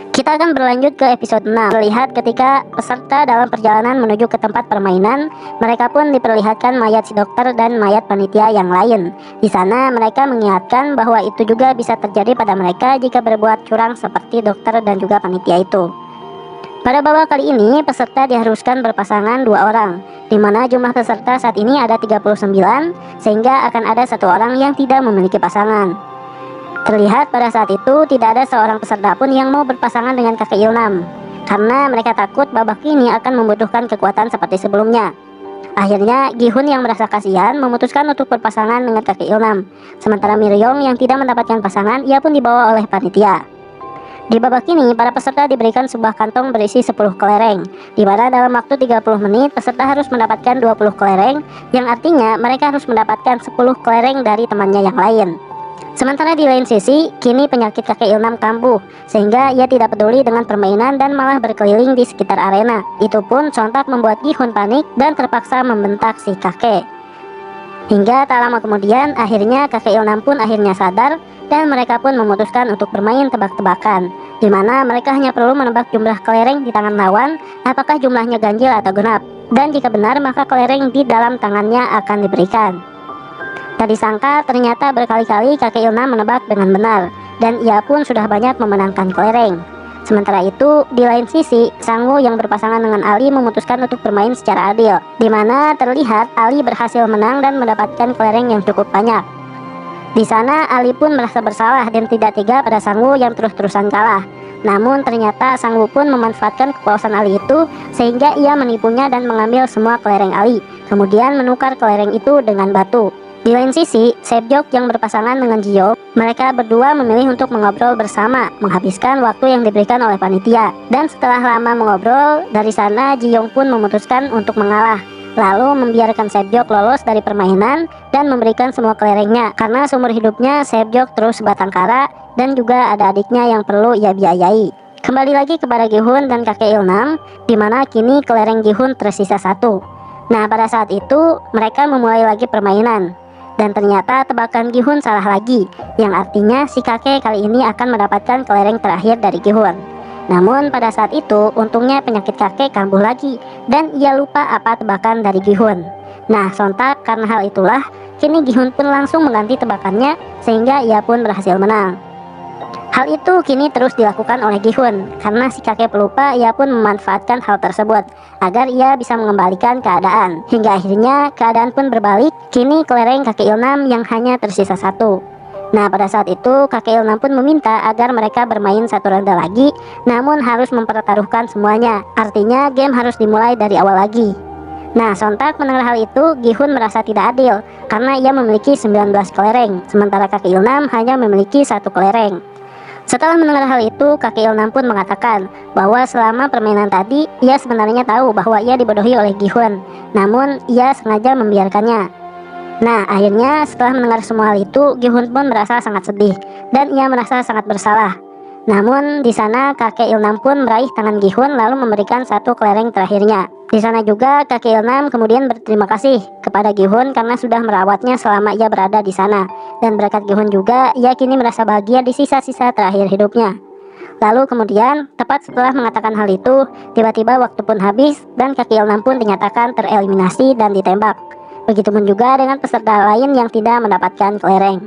Kita akan berlanjut ke episode 6. Terlihat ketika peserta dalam perjalanan menuju ke tempat permainan, mereka pun diperlihatkan mayat si dokter dan mayat panitia yang lain. Di sana mereka mengingatkan bahwa itu juga bisa terjadi pada mereka jika berbuat curang seperti dokter dan juga panitia itu. Pada babak kali ini, peserta diharuskan berpasangan 2 orang, di mana jumlah peserta saat ini ada 39, sehingga akan ada 1 orang yang tidak memiliki pasangan. Terlihat pada saat itu tidak ada seorang peserta pun yang mau berpasangan dengan kakek Ilnam, karena mereka takut babak ini akan membutuhkan kekuatan seperti sebelumnya. Akhirnya Gi-hun yang merasa kasihan memutuskan untuk berpasangan dengan kakek Ilnam, sementara Miryong yang tidak mendapatkan pasangan, ia pun dibawa oleh panitia. Di babak ini, para peserta diberikan sebuah kantong berisi 10 kelereng, di mana dalam waktu 30 menit peserta harus mendapatkan 20 kelereng, yang artinya mereka harus mendapatkan 10 kelereng dari temannya yang lain. Sementara di lain sisi, kini penyakit kakek Ilnam kambuh, sehingga ia tidak peduli dengan permainan dan malah berkeliling di sekitar arena. Itu pun sontak membuat Gi-hun panik dan terpaksa membentak si kakek. Hingga tak lama kemudian, akhirnya kakek Ilnam pun akhirnya sadar dan mereka pun memutuskan untuk bermain tebak-tebakan, di mana mereka hanya perlu menebak jumlah kelereng di tangan lawan, apakah jumlahnya ganjil atau genap. Dan jika benar, maka kelereng di dalam tangannya akan diberikan. Tak disangka ternyata berkali-kali kakek Ilnam menebak dengan benar, dan ia pun sudah banyak memenangkan kelereng. Sementara itu, di lain sisi, Sang-woo yang berpasangan dengan Ali memutuskan untuk bermain secara adil, di mana terlihat Ali berhasil menang dan mendapatkan kelereng yang cukup banyak. Di sana Ali pun merasa bersalah dan tidak tega pada Sang Woo yang terus-terusan kalah. Namun ternyata Sang Woo pun memanfaatkan kepolosan Ali itu sehingga ia menipunya dan mengambil semua kelereng Ali, kemudian menukar kelereng itu dengan batu. Di lain sisi, Saebyeok yang berpasangan dengan Ji-young, mereka berdua memilih untuk mengobrol bersama, menghabiskan waktu yang diberikan oleh panitia. Dan setelah lama mengobrol, dari sana Ji-young pun memutuskan untuk mengalah, lalu membiarkan Saebyeok lolos dari permainan dan memberikan semua kelerengnya, karena seumur hidupnya Saebyeok terus batang kara dan juga ada adiknya yang perlu ia biayai. Kembali lagi kepada Gi-hun dan kakek Ilnam, di mana kini kelereng Gi-hun tersisa satu. Nah, pada saat itu mereka memulai lagi permainan. Dan ternyata tebakan Gi-hun salah lagi, yang artinya si kakek kali ini akan mendapatkan kelereng terakhir dari Gi-hun. Namun pada saat itu untungnya penyakit kakek kambuh lagi dan ia lupa apa tebakan dari Gi-hun. Nah, sontak karena hal itulah kini Gi-hun pun langsung mengganti tebakannya sehingga ia pun berhasil menang. Hal itu kini terus dilakukan oleh Gi-hun karena si kakek pelupa ia pun memanfaatkan hal tersebut agar ia bisa mengembalikan keadaan. Hingga akhirnya keadaan pun berbalik, kini kelereng kakek Ilnam yang hanya tersisa satu. Nah, pada saat itu kakek Ilnam pun meminta agar mereka bermain satu ronde lagi, namun harus mempertaruhkan semuanya. Artinya game harus dimulai dari awal lagi. Nah, sontak mendengar hal itu, Gi-hun merasa tidak adil karena ia memiliki 19 kelereng, sementara kakek Ilnam hanya memiliki satu kelereng. Setelah mendengar hal itu, kakek Ilnam pun mengatakan bahwa selama permainan tadi, ia sebenarnya tahu bahwa ia dibodohi oleh Gi-hun, namun ia sengaja membiarkannya. Nah, akhirnya setelah mendengar semua hal itu, Gi-hun pun merasa sangat sedih dan ia merasa sangat bersalah. Namun di sana kakek Ilnam pun meraih tangan Gi-hun lalu memberikan satu kelereng terakhirnya. Di sana juga kakek Ilnam kemudian berterima kasih kepada Gi-hun karena sudah merawatnya selama ia berada di sana. Dan berkat Gi-hun juga, ia kini merasa bahagia di sisa-sisa terakhir hidupnya. Lalu kemudian, tepat setelah mengatakan hal itu, tiba-tiba waktu pun habis dan kakek Ilnam pun dinyatakan tereliminasi dan ditembak. Begitupun juga dengan peserta lain yang tidak mendapatkan kelereng.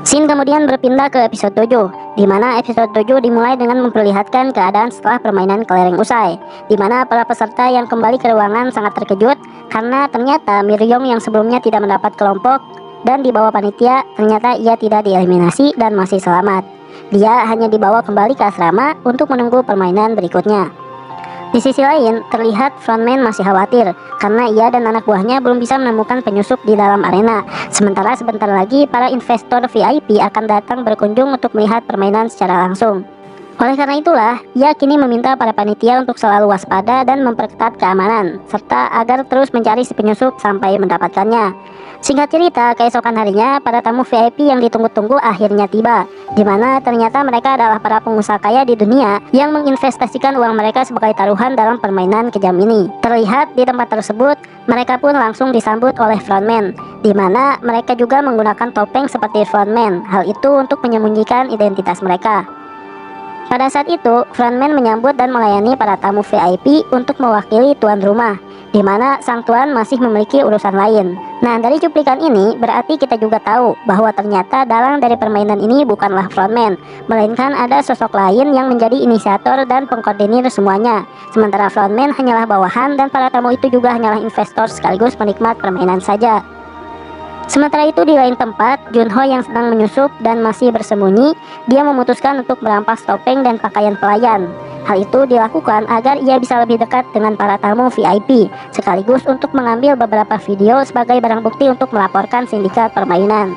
Scene kemudian berpindah ke episode 7, di mana episode 7 dimulai dengan memperlihatkan keadaan setelah permainan kelereng usai, di mana para peserta yang kembali ke ruangan sangat terkejut karena ternyata Miryong yang sebelumnya tidak mendapat kelompok dan dibawa panitia, ternyata ia tidak dieliminasi dan masih selamat. Dia hanya dibawa kembali ke asrama untuk menunggu permainan berikutnya. Di sisi lain, terlihat frontman masih khawatir karena ia dan anak buahnya belum bisa menemukan penyusup di dalam arena. Sementara sebentar lagi para investor VIP akan datang berkunjung untuk melihat permainan secara langsung. Oleh karena itulah, ia kini meminta para panitia untuk selalu waspada dan memperketat keamanan, serta agar terus mencari si penyusup sampai mendapatkannya. Singkat cerita, keesokan harinya, para tamu VIP yang ditunggu-tunggu akhirnya tiba, di mana ternyata mereka adalah para pengusaha kaya di dunia yang menginvestasikan uang mereka sebagai taruhan dalam permainan kejam ini. Terlihat di tempat tersebut, mereka pun langsung disambut oleh frontman, di mana mereka juga menggunakan topeng seperti frontman. Hal itu untuk menyembunyikan identitas mereka. Pada saat itu, frontman menyambut dan melayani para tamu VIP untuk mewakili tuan rumah, di mana sang tuan masih memiliki urusan lain. Nah, dari cuplikan ini berarti kita juga tahu bahwa ternyata dalang dari permainan ini bukanlah frontman, melainkan ada sosok lain yang menjadi inisiator dan pengkoordinir semuanya. Sementara frontman hanyalah bawahan dan para tamu itu juga hanyalah investor sekaligus penikmat permainan saja. Sementara itu di lain tempat, Junho yang sedang menyusup dan masih bersembunyi, dia memutuskan untuk merampas topeng dan pakaian pelayan. Hal itu dilakukan agar ia bisa lebih dekat dengan para tamu VIP, sekaligus untuk mengambil beberapa video sebagai barang bukti untuk melaporkan sindikat permainan.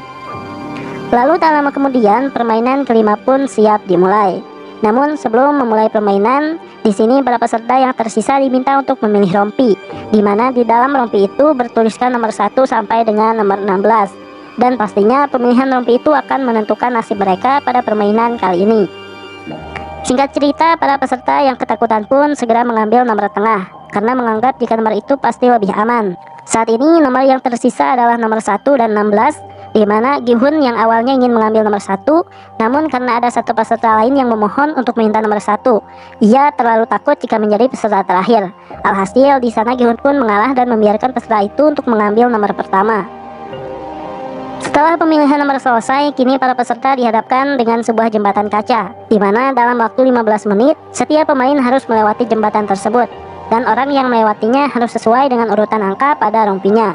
Lalu tak lama kemudian, permainan kelima pun siap dimulai. Namun sebelum memulai permainan, di sini para peserta yang tersisa diminta untuk memilih rompi, di mana di dalam rompi itu bertuliskan nomor 1 sampai dengan nomor 16. Dan pastinya pemilihan rompi itu akan menentukan nasib mereka pada permainan kali ini. Singkat cerita, para peserta yang ketakutan pun segera mengambil nomor tengah, karena menganggap jika nomor itu pasti lebih aman. Saat ini nomor yang tersisa adalah nomor 1 dan 16, di mana Gi-hun yang awalnya ingin mengambil nomor 1, namun karena ada satu peserta lain yang memohon untuk meminta nomor 1, ia terlalu takut jika menjadi peserta terakhir. Alhasil di sana Gi-hun pun mengalah dan membiarkan peserta itu untuk mengambil nomor pertama. Setelah pemilihan nomor selesai, kini para peserta dihadapkan dengan sebuah jembatan kaca, di mana dalam waktu 15 menit, setiap pemain harus melewati jembatan tersebut, dan orang yang melewatinya harus sesuai dengan urutan angka pada rompinya.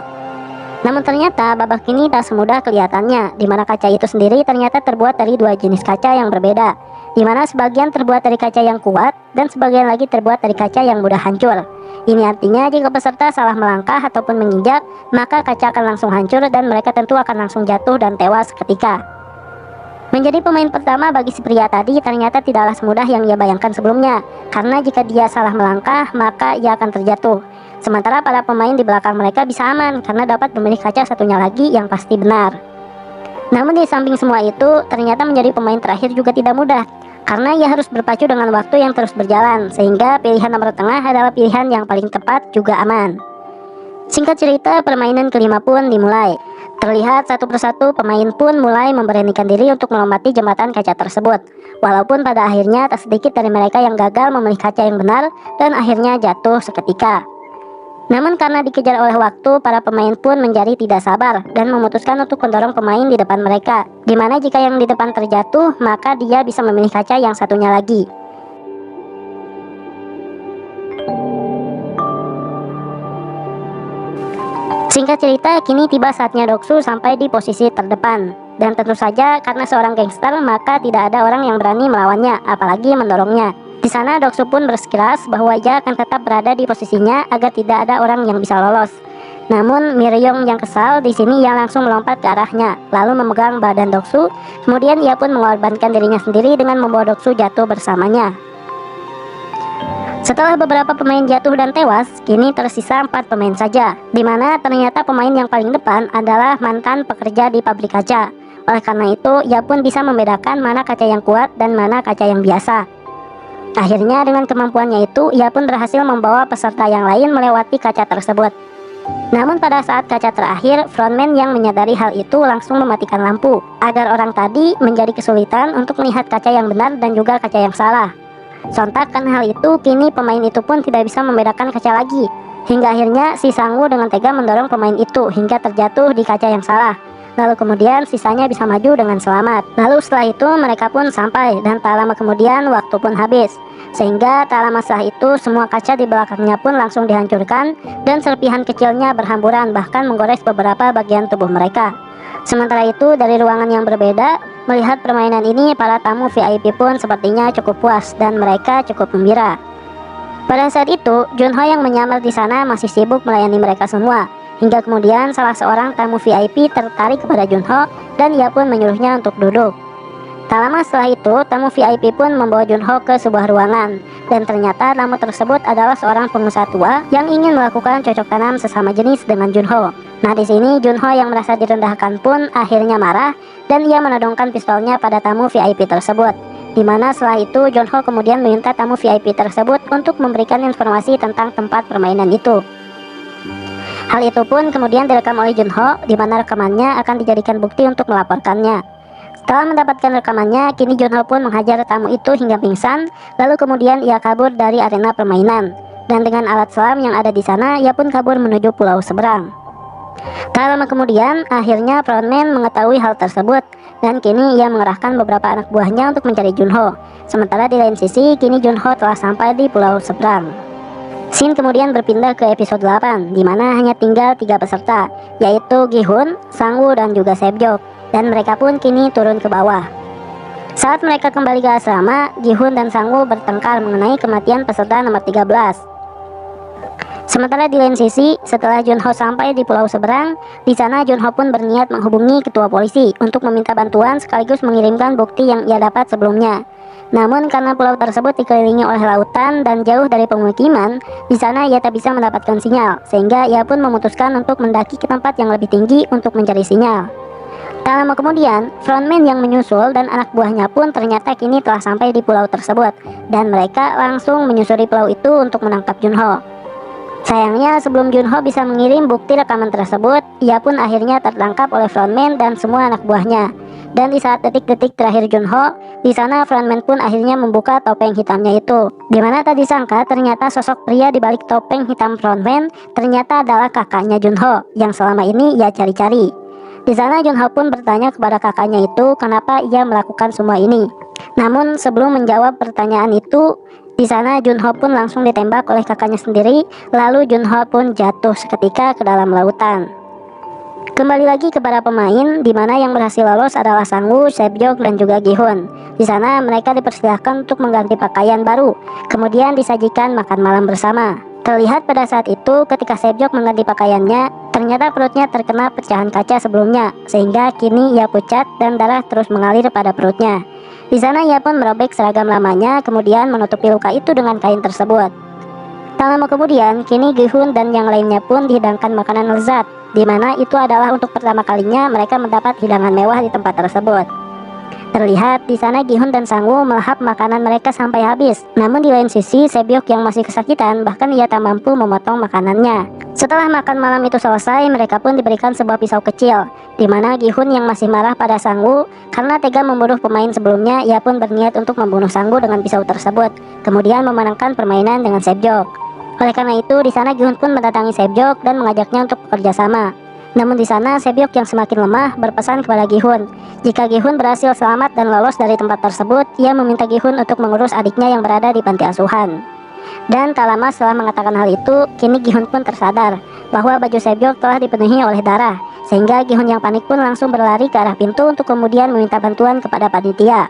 Namun ternyata babak ini tak semudah kelihatannya, di mana kaca itu sendiri ternyata terbuat dari dua jenis kaca yang berbeda, di mana sebagian terbuat dari kaca yang kuat dan sebagian lagi terbuat dari kaca yang mudah hancur. Ini artinya jika peserta salah melangkah ataupun menginjak, maka kaca akan langsung hancur dan mereka tentu akan langsung jatuh dan tewas seketika. Menjadi pemain pertama bagi si pria tadi ternyata tidaklah semudah yang ia bayangkan sebelumnya, karena jika dia salah melangkah maka ia akan terjatuh. Sementara para pemain di belakang mereka bisa aman karena dapat memilih kaca satunya lagi yang pasti benar. Namun di samping semua itu, ternyata menjadi pemain terakhir juga tidak mudah, karena ia harus berpacu dengan waktu yang terus berjalan, sehingga pilihan nomor tengah adalah pilihan yang paling tepat juga aman. Singkat cerita, permainan kelima pun dimulai. Terlihat satu persatu pemain pun mulai memberanikan diri untuk melompati jembatan kaca tersebut. Walaupun pada akhirnya tak sedikit dari mereka yang gagal memilih kaca yang benar dan akhirnya jatuh seketika. Namun karena dikejar oleh waktu, para pemain pun menjadi tidak sabar dan memutuskan untuk mendorong pemain di depan mereka, dimana jika yang di depan terjatuh, maka dia bisa memilih kaca yang satunya lagi. Singkat cerita, kini tiba saatnya Doksu sampai di posisi terdepan. Dan tentu saja karena seorang gangster, maka tidak ada orang yang berani melawannya, apalagi mendorongnya. Di sana Doksu pun bersikeras bahwa ia akan tetap berada di posisinya agar tidak ada orang yang bisa lolos. Namun Miryong yang kesal di sini ia langsung melompat ke arahnya, lalu memegang badan Doksu. Kemudian ia pun mengorbankan dirinya sendiri dengan membawa Doksu jatuh bersamanya. Setelah beberapa pemain jatuh dan tewas, kini tersisa 4 pemain saja, di mana ternyata pemain yang paling depan adalah mantan pekerja di pabrik kaca. Oleh karena itu, ia pun bisa membedakan mana kaca yang kuat dan mana kaca yang biasa. Akhirnya dengan kemampuannya itu, ia pun berhasil membawa peserta yang lain melewati kaca tersebut. Namun pada saat kaca terakhir, frontman yang menyadari hal itu langsung mematikan lampu, agar orang tadi menjadi kesulitan untuk melihat kaca yang benar dan juga kaca yang salah. Sontak karena hal itu, kini pemain itu pun tidak bisa membedakan kaca lagi. Hingga akhirnya si Sangwoo dengan tega mendorong pemain itu hingga terjatuh di kaca yang salah. Lalu kemudian sisanya bisa maju dengan selamat. Lalu setelah itu mereka pun sampai dan tak lama kemudian waktu pun habis. Sehingga tak lama setelah itu semua kaca di belakangnya pun langsung dihancurkan dan serpihan kecilnya berhamburan bahkan menggores beberapa bagian tubuh mereka. Sementara itu dari ruangan yang berbeda, melihat permainan ini para tamu VIP pun sepertinya cukup puas dan mereka cukup gembira. Pada saat itu, Junho yang menyamar di sana masih sibuk melayani mereka semua. Hingga kemudian salah seorang tamu VIP tertarik kepada Junho dan ia pun menyuruhnya untuk duduk. Tak lama setelah itu, tamu VIP pun membawa Junho ke sebuah ruangan. Dan ternyata tamu tersebut adalah seorang pengusaha tua yang ingin melakukan cocok tanam sesama jenis dengan Junho. Nah di sini Junho yang merasa direndahkan pun akhirnya marah dan ia menodongkan pistolnya pada tamu VIP tersebut. Dimana setelah itu Junho kemudian meminta tamu VIP tersebut untuk memberikan informasi tentang tempat permainan itu. Hal itu pun kemudian direkam oleh Junho, di mana rekamannya akan dijadikan bukti untuk melaporkannya. Setelah mendapatkan rekamannya, kini Junho pun menghajar tamu itu hingga pingsan, lalu kemudian ia kabur dari arena permainan. Dan dengan alat selam yang ada di sana, ia pun kabur menuju pulau seberang. Tak lama kemudian, akhirnya frontman mengetahui hal tersebut, dan kini ia mengerahkan beberapa anak buahnya untuk mencari Junho. Sementara di lain sisi, kini Junho telah sampai di pulau seberang. Scene kemudian berpindah ke episode 8, di mana hanya tinggal 3 peserta, yaitu Gi-hun, Sang-woo, dan juga Seo-byeok. Dan mereka pun kini turun ke bawah. Saat mereka kembali ke asrama, Gi-hun dan Sang-woo bertengkar mengenai kematian peserta nomor 13. Sementara di lain sisi, setelah Junho sampai di pulau seberang, di sana Junho pun berniat menghubungi ketua polisi untuk meminta bantuan sekaligus mengirimkan bukti yang ia dapat sebelumnya. Namun karena pulau tersebut dikelilingi oleh lautan dan jauh dari pemukiman, di sana ia tak bisa mendapatkan sinyal, sehingga ia pun memutuskan untuk mendaki ke tempat yang lebih tinggi untuk mencari sinyal. Tak lama kemudian, frontman yang menyusul dan anak buahnya pun ternyata kini telah sampai di pulau tersebut, dan mereka langsung menyusuri pulau itu untuk menangkap Junho. Sayangnya sebelum Junho bisa mengirim bukti rekaman tersebut, ia pun akhirnya tertangkap oleh frontman dan semua anak buahnya. Dan di saat detik-detik terakhir Junho, di sana frontman pun akhirnya membuka topeng hitamnya itu. Dimana tak disangka ternyata sosok pria di balik topeng hitam frontman ternyata adalah kakaknya Junho yang selama ini ia cari-cari. Di sana Junho pun bertanya kepada kakaknya itu kenapa ia melakukan semua ini. Namun sebelum menjawab pertanyaan itu, di sana Junho pun langsung ditembak oleh kakaknya sendiri, lalu Junho pun jatuh seketika ke dalam lautan. Kembali lagi ke para pemain, di mana yang berhasil lolos adalah Sangwoo, Saebyeok, dan juga Gi-hun. Di sana mereka dipersilahkan untuk mengganti pakaian baru, kemudian disajikan makan malam bersama. Terlihat pada saat itu ketika Saebyeok mengganti pakaiannya, ternyata perutnya terkena pecahan kaca sebelumnya, sehingga kini ia pucat dan darah terus mengalir pada perutnya. Di sana ia pun merobek seragam lamanya, kemudian menutupi luka itu dengan kain tersebut. Tak lama kemudian, kini Gi-hun dan yang lainnya pun dihidangkan makanan lezat, di mana itu adalah untuk pertama kalinya mereka mendapat hidangan mewah di tempat tersebut. Terlihat di sana Gi-hun dan Sangwoo melahap makanan mereka sampai habis. Namun di lain sisi, Saebyeok yang masih kesakitan bahkan ia tak mampu memotong makanannya. Setelah makan malam itu selesai, mereka pun diberikan sebuah pisau kecil, di mana Gi-hun yang masih marah pada Sangwoo karena tega membunuh pemain sebelumnya, ia pun berniat untuk membunuh Sangwoo dengan pisau tersebut, kemudian memenangkan permainan dengan Saebyeok. Oleh karena itu, di sana Gi-hun pun mendatangi Saebyeok dan mengajaknya untuk bekerja sama. Namun di sana Saebyeok yang semakin lemah berpesan kepada Gi-hun, jika Gi-hun berhasil selamat dan lolos dari tempat tersebut, ia meminta Gi-hun untuk mengurus adiknya yang berada di panti asuhan. Dan tak lama setelah mengatakan hal itu, kini Gi-hun pun tersadar bahwa baju Saebyeok telah dipenuhi oleh darah, sehingga Gi-hun yang panik pun langsung berlari ke arah pintu untuk kemudian meminta bantuan kepada panitia.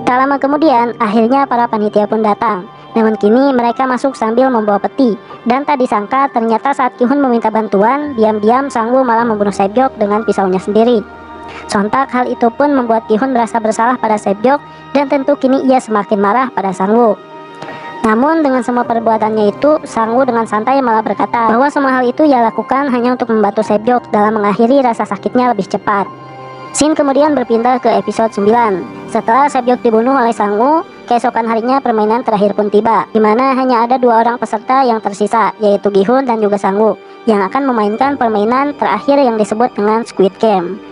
Tak lama kemudian, akhirnya para panitia pun datang. Namun kini mereka masuk sambil membawa peti, dan tak disangka ternyata saat Gi-hun meminta bantuan, diam-diam Sangwoo malah membunuh Saebyeok dengan pisaunya sendiri. Sontak hal itu pun membuat Gi-hun merasa bersalah pada Saebyeok, dan tentu kini ia semakin marah pada Sangwoo. Namun dengan semua perbuatannya itu, Sangwoo dengan santai malah berkata bahwa semua hal itu ia lakukan hanya untuk membantu Saebyeok dalam mengakhiri rasa sakitnya lebih cepat. Scene kemudian berpindah ke episode 9. Setelah Saebyeok dibunuh oleh Sangwoo, keesokan harinya permainan terakhir pun tiba, di mana hanya ada 2 orang peserta yang tersisa, yaitu Gi-hun dan juga Sangwoo, yang akan memainkan permainan terakhir yang disebut dengan Squid Game.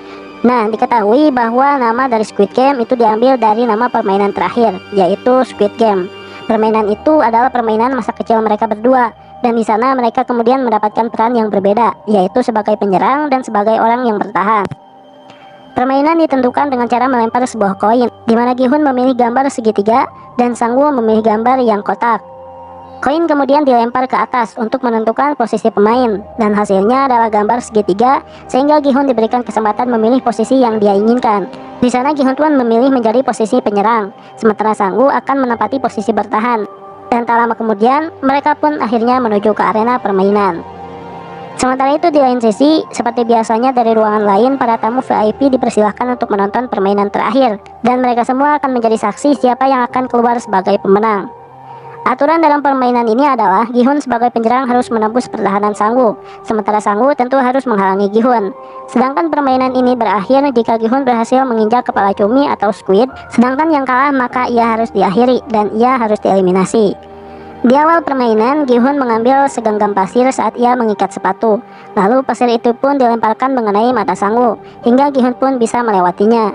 Nah, diketahui bahwa nama dari Squid Game itu diambil dari nama permainan terakhir, yaitu Squid Game. Permainan itu adalah permainan masa kecil mereka berdua, dan di sana mereka kemudian mendapatkan peran yang berbeda, yaitu sebagai penyerang dan sebagai orang yang bertahan. Permainan ditentukan dengan cara melempar sebuah koin, di mana Gi-hun memilih gambar segitiga dan Sangwoo memilih gambar yang kotak. Koin kemudian dilempar ke atas untuk menentukan posisi pemain, dan hasilnya adalah gambar segitiga, sehingga Gi-hun diberikan kesempatan memilih posisi yang dia inginkan. Di sana Gi-hun pun memilih menjadi posisi penyerang, sementara Sangwoo akan menempati posisi bertahan. Dan tak lama kemudian, mereka pun akhirnya menuju ke arena permainan. Sementara itu di lain sisi, seperti biasanya dari ruangan lain, para tamu VIP dipersilahkan untuk menonton permainan terakhir, dan mereka semua akan menjadi saksi siapa yang akan keluar sebagai pemenang. Aturan dalam permainan ini adalah Gi-hun sebagai penyerang harus menembus pertahanan Sangwoo, sementara Sangwoo tentu harus menghalangi Gi-hun. Sedangkan permainan ini berakhir jika Gi-hun berhasil menginjak kepala cumi atau squid, sedangkan yang kalah maka ia harus diakhiri dan ia harus dieliminasi. Di awal permainan, Gi-hun mengambil segenggam pasir saat ia mengikat sepatu. Lalu pasir itu pun dilemparkan mengenai mata Sangwoo, hingga Gi-hun pun bisa melewatinya.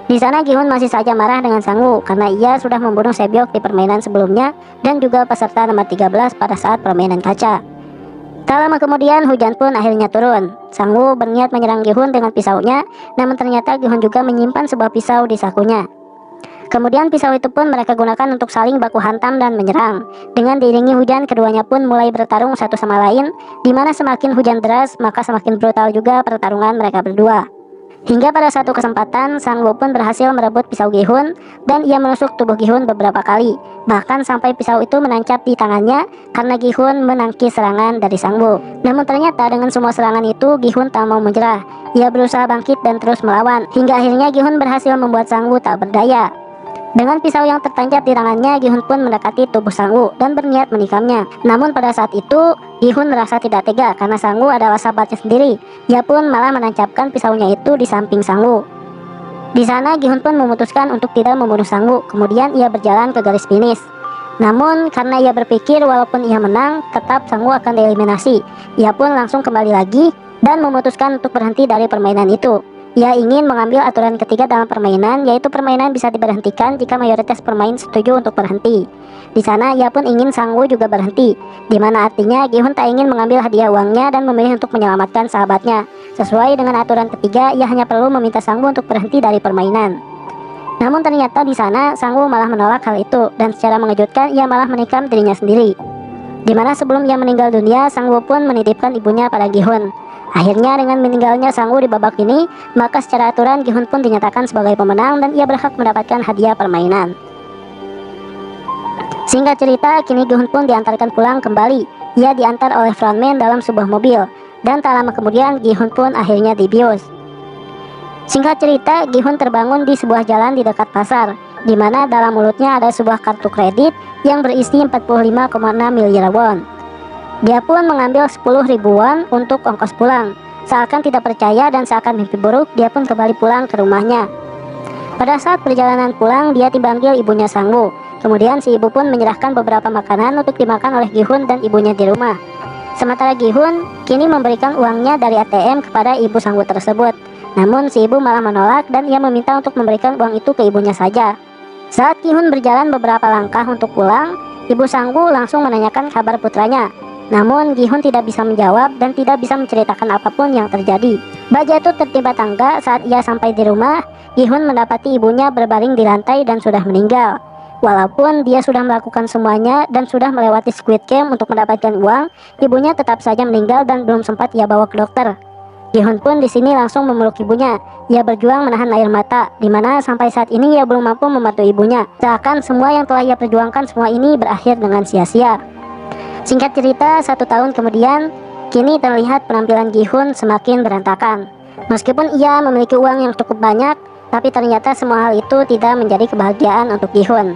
Di sana Gi-hun masih saja marah dengan Sangwoo karena ia sudah membunuh Saebyeok di permainan sebelumnya dan juga peserta nomor 13 pada saat permainan kaca. Tak lama kemudian hujan pun akhirnya turun. Sangwoo berniat menyerang Gi-hun dengan pisaunya, namun ternyata Gi-hun juga menyimpan sebuah pisau di sakunya. Kemudian pisau itu pun mereka gunakan untuk saling baku hantam dan menyerang. Dengan diiringi hujan, keduanya pun mulai bertarung satu sama lain, di mana semakin hujan deras, maka semakin brutal juga pertarungan mereka berdua. Hingga pada satu kesempatan, Sangwoo pun berhasil merebut pisau Gi-hun, dan ia menusuk tubuh Gi-hun beberapa kali. Bahkan sampai pisau itu menancap di tangannya, karena Gi-hun menangkis serangan dari Sangwoo. Namun ternyata dengan semua serangan itu, Gi-hun tak mau menyerah. Ia berusaha bangkit dan terus melawan, hingga akhirnya Gi-hun berhasil membuat Sangwoo tak berdaya. Dengan pisau yang tertancap di tangannya, Gi-hun pun mendekati tubuh Sangwoo dan berniat menikamnya. Namun pada saat itu, Gi-hun merasa tidak tega karena Sangwoo adalah sahabatnya sendiri. Ia pun malah menancapkan pisaunya itu di samping Sangwoo. Di sana Gi-hun pun memutuskan untuk tidak membunuh Sangwoo. Kemudian ia berjalan ke garis finish. Namun karena ia berpikir walaupun ia menang, tetap Sangwoo akan dieliminasi, ia pun langsung kembali lagi dan memutuskan untuk berhenti dari permainan itu. Ia ingin mengambil aturan ketiga dalam permainan, yaitu permainan bisa diberhentikan jika mayoritas pemain setuju untuk berhenti. Di sana ia pun ingin Sangwoo juga berhenti, di mana artinya Gi-hun tak ingin mengambil hadiah uangnya dan memilih untuk menyelamatkan sahabatnya. Sesuai dengan aturan ketiga, ia hanya perlu meminta Sangwoo untuk berhenti dari permainan. Namun ternyata di sana Sangwoo malah menolak hal itu, dan secara mengejutkan ia malah menikam dirinya sendiri. Di mana sebelum ia meninggal dunia, Sangwoo pun menitipkan ibunya pada Gi-hun. Akhirnya dengan meninggalnya Sang Woo di babak ini, maka secara aturan Gi-hun pun dinyatakan sebagai pemenang dan ia berhak mendapatkan hadiah permainan. Singkat cerita, kini Gi-hun pun diantarkan pulang kembali. Ia diantar oleh frontman dalam sebuah mobil, dan tak lama kemudian Gi-hun pun akhirnya dibius. Singkat cerita, Gi-hun terbangun di sebuah jalan di dekat pasar, di mana dalam mulutnya ada sebuah kartu kredit yang berisi 45,6 miliar won. Dia pun mengambil 10.000 won untuk ongkos pulang. Seakan tidak percaya dan seakan mimpi buruk, dia pun kembali pulang ke rumahnya. Pada saat perjalanan pulang, dia dipanggil ibunya Sang Woo. Kemudian si ibu pun menyerahkan beberapa makanan untuk dimakan oleh Gi-hun dan ibunya di rumah. Sementara Gi-hun kini memberikan uangnya dari ATM kepada ibu Sang Woo tersebut. Namun si ibu malah menolak dan ia meminta untuk memberikan uang itu ke ibunya saja. Saat Gi-hun berjalan beberapa langkah untuk pulang, ibu Sang Woo langsung menanyakan kabar putranya. Namun Gi-hun tidak bisa menjawab dan tidak bisa menceritakan apapun yang terjadi. Bak jatuh tertimpa tangga. Saat ia sampai di rumah, Gi-hun mendapati ibunya berbaring di lantai dan sudah meninggal. Walaupun dia sudah melakukan semuanya dan sudah melewati Squid Game untuk mendapatkan uang, ibunya tetap saja meninggal dan belum sempat ia bawa ke dokter. Gi-hun pun di sini langsung memeluk ibunya. Ia berjuang menahan air mata, di mana sampai saat ini ia belum mampu membantu ibunya. Seakan semua yang telah ia perjuangkan semua ini berakhir dengan sia-sia. Singkat cerita, 1 tahun kemudian, kini terlihat penampilan Gi-hun semakin berantakan. Meskipun ia memiliki uang yang cukup banyak, tapi ternyata semua hal itu tidak menjadi kebahagiaan untuk Gi-hun.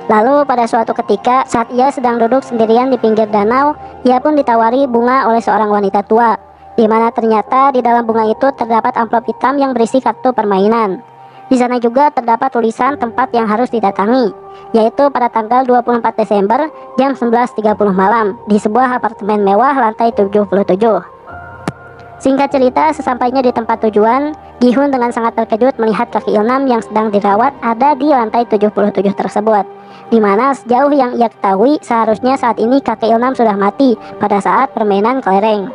Lalu pada suatu ketika, saat ia sedang duduk sendirian di pinggir danau, ia pun ditawari bunga oleh seorang wanita tua, di mana ternyata di dalam bunga itu terdapat amplop hitam yang berisi kartu permainan. Di sana juga terdapat tulisan tempat yang harus didatangi, yaitu pada tanggal 24 Desember jam 11.30 malam di sebuah apartemen mewah lantai 77. Singkat cerita, sesampainya di tempat tujuan, Gi-hun dengan sangat terkejut melihat kakek Il-nam yang sedang dirawat ada di lantai 77 tersebut, di mana sejauh yang ia ketahui seharusnya saat ini kakek Il-nam sudah mati pada saat permainan kelereng.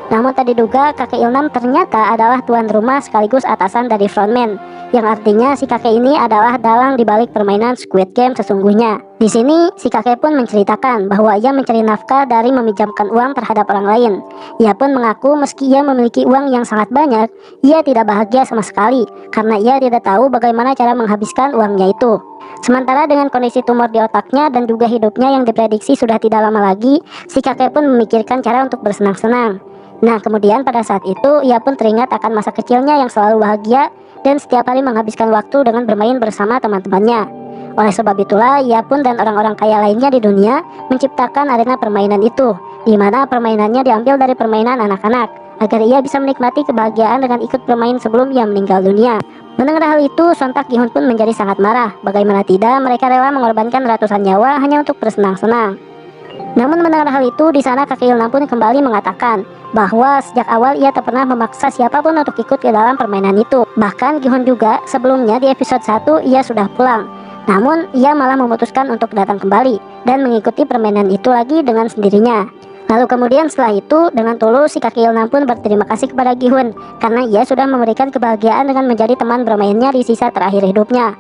Namun tak diduga kakek Il-nam ternyata adalah tuan rumah sekaligus atasan dari frontman, yang artinya si kakek ini adalah dalang dibalik permainan Squid Game sesungguhnya. Di sini si kakek pun menceritakan bahwa ia mencari nafkah dari meminjamkan uang terhadap orang lain. Ia pun mengaku meski ia memiliki uang yang sangat banyak, ia tidak bahagia sama sekali karena ia tidak tahu bagaimana cara menghabiskan uangnya itu. Sementara dengan kondisi tumor di otaknya dan juga hidupnya yang diprediksi sudah tidak lama lagi, si kakek pun memikirkan cara untuk bersenang-senang. Nah, kemudian pada saat itu ia pun teringat akan masa kecilnya yang selalu bahagia dan setiap hari menghabiskan waktu dengan bermain bersama teman-temannya. Oleh sebab itulah ia pun dan orang-orang kaya lainnya di dunia menciptakan arena permainan itu, di mana permainannya diambil dari permainan anak-anak, agar ia bisa menikmati kebahagiaan dengan ikut bermain sebelum ia meninggal dunia. Mendengar hal itu, sontak Gi-hun pun menjadi sangat marah. Bagaimana tidak, mereka rela mengorbankan ratusan nyawa hanya untuk bersenang-senang. Namun mendengar hal itu, di sana kakek Il-nam pun kembali mengatakan bahwa sejak awal ia tak pernah memaksa siapapun untuk ikut ke dalam permainan itu. Bahkan Gi-hun juga sebelumnya di episode 1 ia sudah pulang. Namun ia malah memutuskan untuk datang kembali dan mengikuti permainan itu lagi dengan sendirinya. Lalu kemudian setelah itu dengan tulus si kakek Il-nam pun berterima kasih kepada Gi-hun karena ia sudah memberikan kebahagiaan dengan menjadi teman bermainnya di sisa terakhir hidupnya.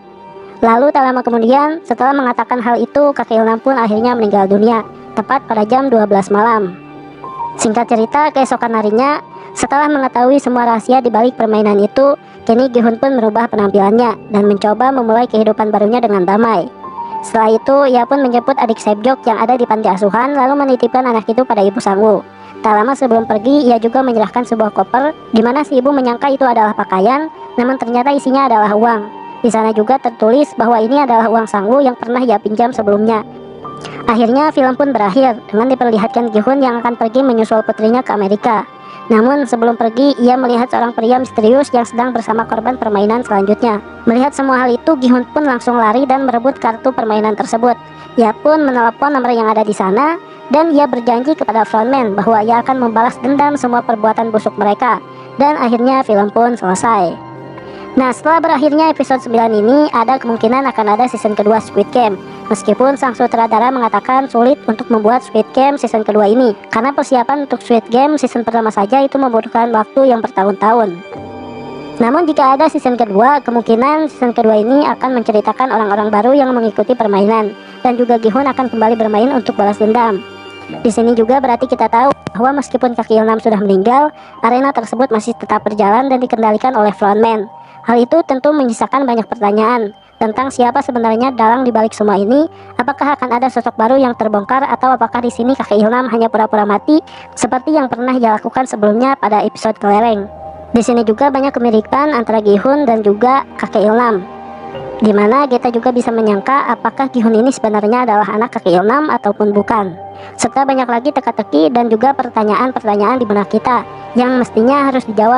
Lalu tak lama kemudian setelah mengatakan hal itu, kakek Il-nam pun akhirnya meninggal dunia tepat pada jam 12 malam. Singkat cerita, keesokan harinya, setelah mengetahui semua rahasia di balik permainan itu, kini Gi-hun pun merubah penampilannya dan mencoba memulai kehidupan barunya dengan damai. Setelah itu, ia pun menjemput adik Sebjok yang ada di panti asuhan lalu menitipkan anak itu pada ibu Sang Woo. Tak lama sebelum pergi, ia juga menyerahkan sebuah koper di mana si ibu menyangka itu adalah pakaian, namun ternyata isinya adalah uang. Di sana juga tertulis bahwa ini adalah uang Sang Woo yang pernah ia pinjam sebelumnya. Akhirnya film pun berakhir dengan diperlihatkan Gi-hun yang akan pergi menyusul putrinya ke Amerika. Namun sebelum pergi, ia melihat seorang pria misterius yang sedang bersama korban permainan selanjutnya. Melihat semua hal itu, Gi-hun pun langsung lari dan merebut kartu permainan tersebut. Ia pun menelepon nomor yang ada di sana dan ia berjanji kepada frontman bahwa ia akan membalas dendam semua perbuatan busuk mereka. Dan akhirnya film pun selesai. Nah, setelah berakhirnya episode 9 ini, ada kemungkinan akan ada season kedua Squid Game. Meskipun sang sutradara mengatakan sulit untuk membuat Squid Game season kedua ini, karena persiapan untuk Squid Game season pertama saja itu membutuhkan waktu yang bertahun-tahun. Namun jika ada season kedua, kemungkinan season kedua ini akan menceritakan orang-orang baru yang mengikuti permainan, dan juga Gi-hun akan kembali bermain untuk balas dendam. Di sini juga berarti kita tahu bahwa meskipun kaki Ilnam sudah meninggal, arena tersebut masih tetap berjalan dan dikendalikan oleh frontman. Hal itu tentu menyisakan banyak pertanyaan tentang siapa sebenarnya dalang dibalik semua ini. Apakah akan ada sosok baru yang terbongkar, atau apakah di sini kakek Ilnam hanya pura-pura mati seperti yang pernah ia lakukan sebelumnya pada episode kelereng. Di sini juga banyak kemiripan antara Gi-hun dan juga kakek Ilnam, dimana kita juga bisa menyangka apakah Gi-hun ini sebenarnya adalah anak kakek Ilnam ataupun bukan. Serta banyak lagi teka-teki dan juga pertanyaan-pertanyaan di benak kita yang mestinya harus dijawab